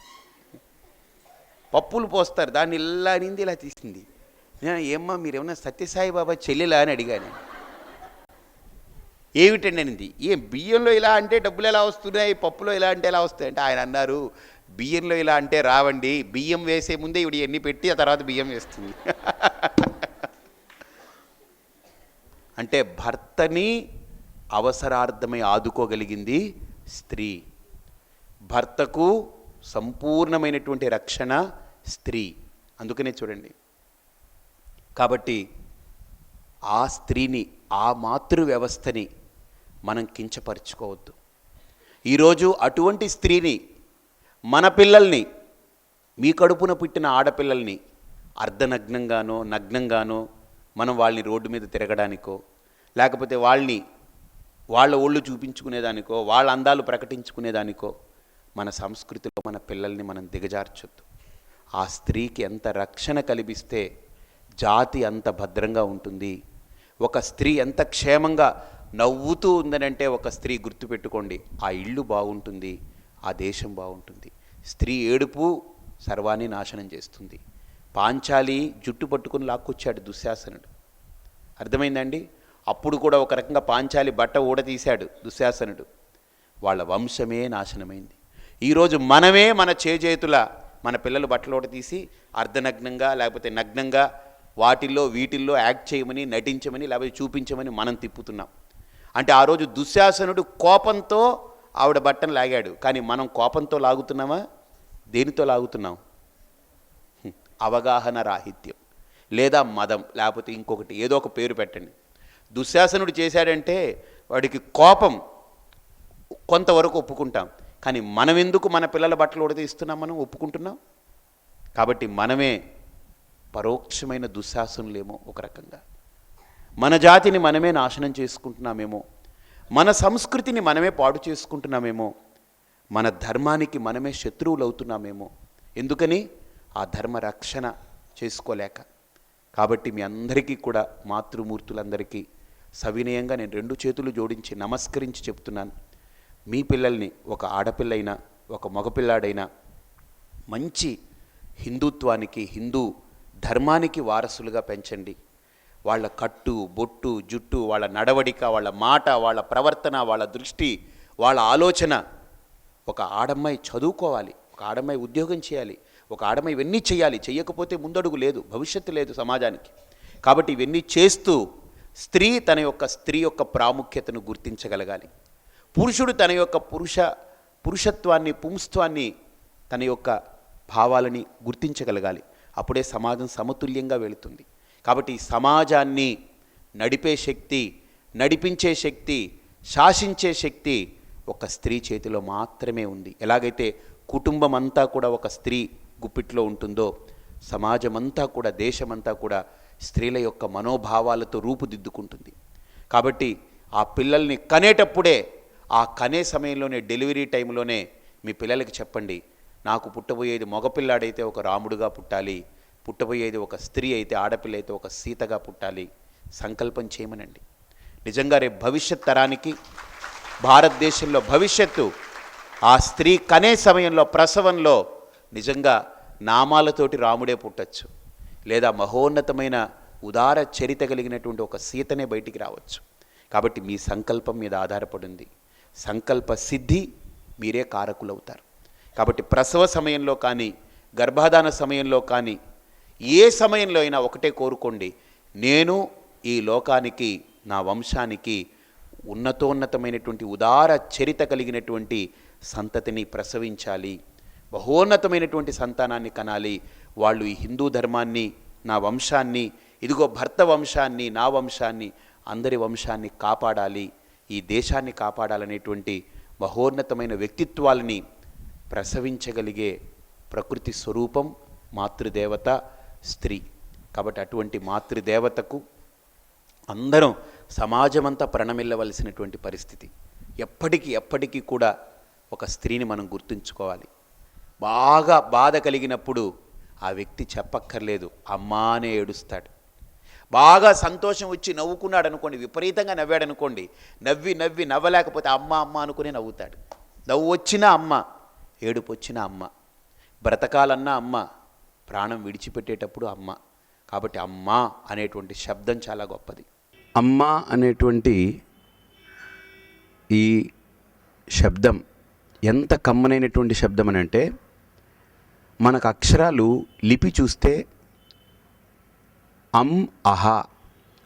పప్పులు పోస్తారు, దాన్ని ఇలా అనింది, ఇలా తీసింది. నేను, ఏమ్మా మీరేమన్నా సత్యసాయి బాబా చెల్లెలా అని అడిగాను. ఏమిటండి అనింది. ఏం బియ్యంలో ఇలా అంటే డబ్బులు ఎలా వస్తున్నాయి, పప్పులో ఇలా అంటే ఎలా వస్తాయి అంటే, ఆయన అన్నారు, బియ్యంలో ఇలా అంటే రావండి, బియ్యం వేసే ముందే ఇవి ఎన్ని పెట్టి ఆ తర్వాత బియ్యం వేస్తుంది. అంటే భర్తని అవసరార్థమై ఆదుకోగలిగింది స్త్రీ. భర్తకు సంపూర్ణమైనటువంటి రక్షణ స్త్రీ. అందుకనే చూడండి, కాబట్టి ఆ స్త్రీని, ఆ మాతృ వ్యవస్థని మనం కించపరుచుకోవద్దు. ఈరోజు అటువంటి స్త్రీని, మన పిల్లల్ని, మీ కడుపున పుట్టిన ఆడపిల్లల్ని అర్ధనగ్నంగానో నగ్నంగానో మనం వాళ్ళని రోడ్డు మీద తిరగడానికో, లేకపోతే వాళ్ళ ఒళ్ళు చూపించుకునేదానికో, వాళ్ళ అందాలు ప్రకటించుకునేదానికో మన సంస్కృతిలో మన పిల్లల్ని మనం దిగజార్చొద్దు. ఆ స్త్రీకి ఎంత రక్షణ కల్పిస్తే జాతి అంత భద్రంగా ఉంటుంది. ఒక స్త్రీ ఎంత క్షేమంగా నవ్వుతూ ఉందనంటే, ఒక స్త్రీ గుర్తుపెట్టుకోండి, ఆ ఇల్లు బాగుంటుంది, ఆ దేశం బాగుంటుంది. స్త్రీ ఏడుపు సర్వాన్ని నాశనం చేస్తుంది. పాంచాలి జుట్టు పట్టుకుని లాక్కొచ్చాడు దుశ్శాసనుడు. అర్థమైందండి? అప్పుడు కూడా ఒక రకంగా పాంచాలి బట్ట ఊడతీశాడు దుశ్శాసనుడు. వాళ్ళ వంశమే నాశనమైంది. ఈరోజు మనమే మన చేజేతుల మన పిల్లలు బట్టలు ఊడతీసి అర్ధనగ్నంగా లేకపోతే నగ్నంగా వాటిల్లో వీటిల్లో యాక్ట్ చేయమని, నటించమని, లేకపోతే చూపించమని మనం తిప్పుతున్నాం. అంటే ఆ రోజు దుశ్శాసనుడు కోపంతో ఆవిడ బట్టను లాగాడు, కానీ మనం కోపంతో లాగుతున్నామా? దేనితో లాగుతున్నాం? అవగాహన రాహిత్యం, లేదా మదం, లేకపోతే ఇంకొకటి, ఏదో ఒక పేరు పెట్టండి. దుశ్శాసనుడు చేశాడంటే వాడికి కోపం, కొంతవరకు ఒప్పుకుంటాం. కానీ మనం ఎందుకు మన పిల్లల బట్టలు ఉడతీస్తున్నాం, మనం ఒప్పుకుంటున్నాం? కాబట్టి మనమే పరోక్షమైన దుశ్శాసనులేమో ఒక రకంగా. మన జాతిని మనమే నాశనం చేసుకుంటున్నామేమో, మన సంస్కృతిని మనమే పాడు చేసుకుంటున్నామేమో, మన ధర్మానికి మనమే శత్రువులు అవుతున్నామేమో. ఎందుకని? ఆ ధర్మ రక్షణ చేసుకోలేక. కాబట్టి మీ అందరికీ కూడా, మాతృమూర్తులందరికీ సవినయంగా నేను 2 చేతులు జోడించి నమస్కరించి చెప్తున్నాను, మీ పిల్లల్ని, ఒక ఆడపిల్లైనా ఒక మగపిల్లాడైనా మంచి హిందుత్వానికి, హిందూ ధర్మానికి వారసులుగా పెంచండి. వాళ్ళ కట్టు, బొట్టు, జుట్టు, వాళ్ళ నడవడిక, వాళ్ళ మాట, వాళ్ళ ప్రవర్తన, వాళ్ళ దృష్టి, వాళ్ళ ఆలోచన. ఒక ఆడమ్మాయి చదువుకోవాలి, ఒక ఆడమ్మాయి ఉద్యోగం చేయాలి, ఒక ఆడమ్మాయి ఇవన్నీ చేయాలి. చెయ్యకపోతే ముందడుగు లేదు, భవిష్యత్తు లేదు సమాజానికి. కాబట్టి ఇవన్నీ చేస్తూ స్త్రీ స్త్రీ యొక్క ప్రాముఖ్యతను గుర్తించగలగాలి. పురుషుడు తన యొక్క పురుషత్వాన్ని, పుంస్త్వాన్ని, తన యొక్క భావాలని గుర్తించగలగాలి. అప్పుడే సమాజం సమతుల్యంగా వెళుతుంది. కాబట్టి ఈ సమాజాన్ని నడిపే శక్తి, నడిపించే శక్తి శాసించే శక్తి ఒక స్త్రీ చేతిలో మాత్రమే ఉంది. ఎలాగైతే కుటుంబం అంతా కూడా ఒక స్త్రీ గుప్పిట్లో ఉంటుందో, సమాజమంతా కూడా, దేశమంతా కూడా స్త్రీల యొక్క మనోభావాలతో రూపుదిద్దుకుంటుంది. కాబట్టి ఆ పిల్లల్ని కనేటప్పుడే, ఆ కనే సమయంలోనే, డెలివరీ టైంలోనే మీ పిల్లలకి చెప్పండి, నాకు పుట్టబోయేది మగపిల్లాడైతే ఒక రాముడుగా పుట్టాలి, పుట్టబోయేది ఒక స్త్రీ అయితే, ఆడపిల్ల అయితే ఒక సీతగా పుట్టాలి, సంకల్పం చేయమనండి. నిజంగా రేపు భవిష్యత్ తరానికి, భారతదేశంలో భవిష్యత్తు ఆ స్త్రీ కనే సమయంలో, ప్రసవంలో నిజంగా నామాలతోటి రాముడే పుట్టచ్చు, లేదా మహోన్నతమైన ఉదార చరిత కలిగినటువంటి ఒక సీతనే బయటికి రావచ్చు. కాబట్టి మీ సంకల్పం మీద ఆధారపడింది. సంకల్ప సిద్ధి మీరే కారకులవుతారు. కాబట్టి ప్రసవ సమయంలో కానీ, గర్భాధాన సమయంలో కానీ, ఏ సమయంలో అయినా ఒకటే కోరుకోండి, నేను ఈ లోకానికి, నా వంశానికి ఉన్నతోన్నతమైనటువంటి ఉదార చరిత కలిగినటువంటి సంతతిని ప్రసవించాలి, మహోన్నతమైనటువంటి సంతానాన్ని కనాలి. వాళ్ళు ఈ హిందూ ధర్మాన్ని, నా వంశాన్ని, ఇదిగో భర్త వంశాన్ని, నా వంశాన్ని, అందరి వంశాన్ని కాపాడాలి, ఈ దేశాన్ని కాపాడాలనేటువంటి మహోన్నతమైన వ్యక్తిత్వాలని ప్రసవించగలిగే ప్రకృతి స్వరూపం మాతృదేవత స్త్రీ. కాబట్టి అటువంటి మాతృదేవతకు అందరం సమాజమంతా ప్రణమిల్లవలసినటువంటి పరిస్థితి. ఎప్పటికీ కూడా ఒక స్త్రీని మనం గుర్తుంచుకోవాలి. బాగా బాధ కలిగినప్పుడు ఆ వ్యక్తి చెప్పక్కర్లేదు, అమ్మా అనే ఏడుస్తాడు. బాగా సంతోషం వచ్చి నవ్వుకున్నాడు అనుకోండి, విపరీతంగా నవ్వాడు అనుకోండి, నవ్వి నవ్వలేకపోతే అమ్మ అమ్మ అనుకునే నవ్వుతాడు. నవ్వు వచ్చినా అమ్మ, ఏడుపు వచ్చినా అమ్మ, బ్రతకాలన్నా అమ్మ, ప్రాణం విడిచిపెట్టేటప్పుడు అమ్మ. కాబట్టి అమ్మ అనేటువంటి శబ్దం చాలా గొప్పది. అమ్మ అనేటువంటి ఈ శబ్దం ఎంత కమ్మనైనటువంటి శబ్దం అని అంటే, మనకు అక్షరాలు లిపి చూస్తే అమ్ అహా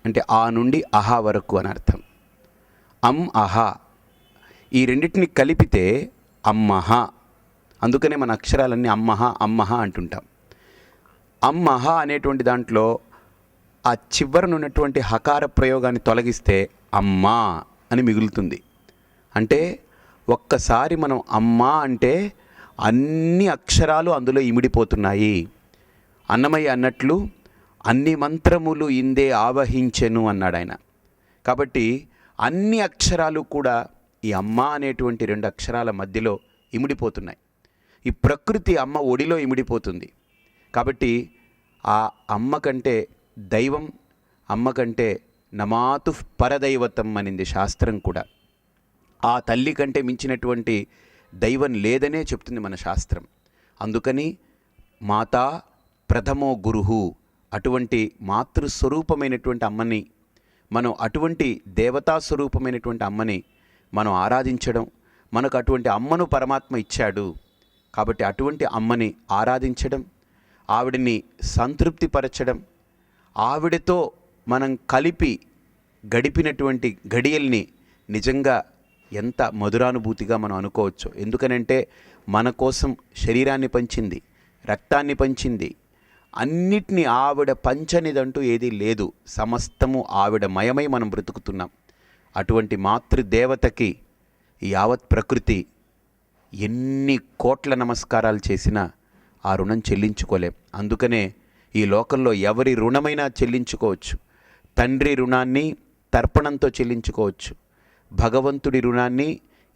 అంటే ఆ నుండి అహా వరకు అని అర్థం. అమ్ అహా ఈ రెండింటిని కలిపితే అమ్మహ. అందుకనే మన అక్షరాలన్నీ అమ్మహ అంటుంటాం. అమ్మహ అనేటువంటి దాంట్లో ఆ చివరన ఉన్నటువంటి హకార ప్రయోగాన్ని తొలగిస్తే అమ్మా అని మిగులుతుంది. అంటే ఒక్కసారి మనం అమ్మా అంటే అన్ని అక్షరాలు అందులో ఇమిడిపోతున్నాయి. అన్నమయ్య అన్నట్లు అన్ని మంత్రములు ఇందే ఆవహించెను అన్నాడు ఆయన. కాబట్టి అన్ని అక్షరాలు కూడా ఈ అమ్మ అనేటువంటి 2 అక్షరాల మధ్యలో ఇమిడిపోతున్నాయి. ఈ ప్రకృతి అమ్మ ఒడిలో ఇమిడిపోతుంది. కాబట్టి ఆ అమ్మ కంటే దైవం, అమ్మ కంటే నమాతు పరదైవతం అనింది శాస్త్రం కూడా. ఆ తల్లి కంటే మించినటువంటి దైవం లేదనే చెప్తుంది మన శాస్త్రం. అందుకని మాతా ప్రథమో గురుహు, అటువంటి మాతృస్వరూపమైనటువంటి అమ్మని మనం, అటువంటి దేవతా స్వరూపమైనటువంటి అమ్మని మనం ఆరాధించడం, మనకు అటువంటి అమ్మను పరమాత్మ ఇచ్చాడు. కాబట్టి అటువంటి అమ్మని ఆరాధించడం, ఆవిడని సంతృప్తిపరచడం, ఆవిడతో మనం కలిపి గడిపినటువంటి గడియల్ని నిజంగా ఎంత మధురానుభూతిగా మనం అనుకోవచ్చు. ఎందుకనంటే మన కోసం శరీరాన్ని పంచింది, రక్తాన్ని పంచింది, అన్నిటినీ ఆవిడ పంచనిదంటూ ఏదీ లేదు. సమస్తము ఆవిడ మయమై మనం బ్రతుకుతున్నాం. అటువంటి మాతృదేవతకి యావత్ ప్రకృతి ఎన్ని కోట్ల నమస్కారాలు చేసినా ఆ రుణం చెల్లించుకోలేం. అందుకనే ఈ లోకంలో ఎవరి రుణమైనా చెల్లించుకోవచ్చు. తండ్రి రుణాన్ని తర్పణంతో చెల్లించుకోవచ్చు, భగవంతుడి రుణాన్ని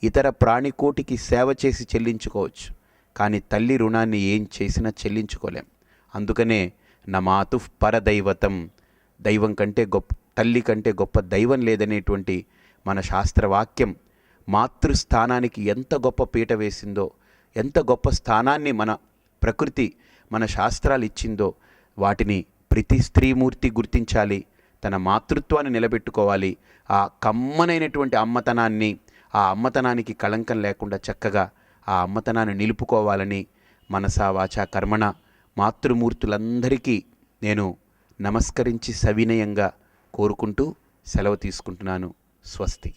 ఇతర ప్రాణికోటికి సేవ చేసి చెల్లించుకోవచ్చు. కానీ తల్లి రుణాన్ని ఏం చేసినా చెల్లించుకోలేం. అందుకనే నమాతు పరదైవతం, దైవం కంటే గొప్ప, తల్లి కంటే గొప్ప దైవం లేదనేటువంటి మన శాస్త్రవాక్యం మాతృస్థానానికి ఎంత గొప్ప పీట వేసిందో, ఎంత గొప్ప స్థానాన్ని మన ప్రకృతి, మన శాస్త్రాలు ఇచ్చిందో, వాటిని ప్రతి స్త్రీమూర్తి గుర్తించాలి, తన మాతృత్వాన్ని నిలబెట్టుకోవాలి. ఆ కమ్మనైనటువంటి అమ్మతనాన్ని, ఆ అమ్మతనానికి కళంకం లేకుండా చక్కగా ఆ అమ్మతనాన్ని నిలుపుకోవాలని మనసా వాచా కర్మణ మాతృమూర్తులందరికీ నేను నమస్కరించి సవినయంగా కోరుకుంటూ సెలవు తీసుకుంటున్నాను. స్వస్తి.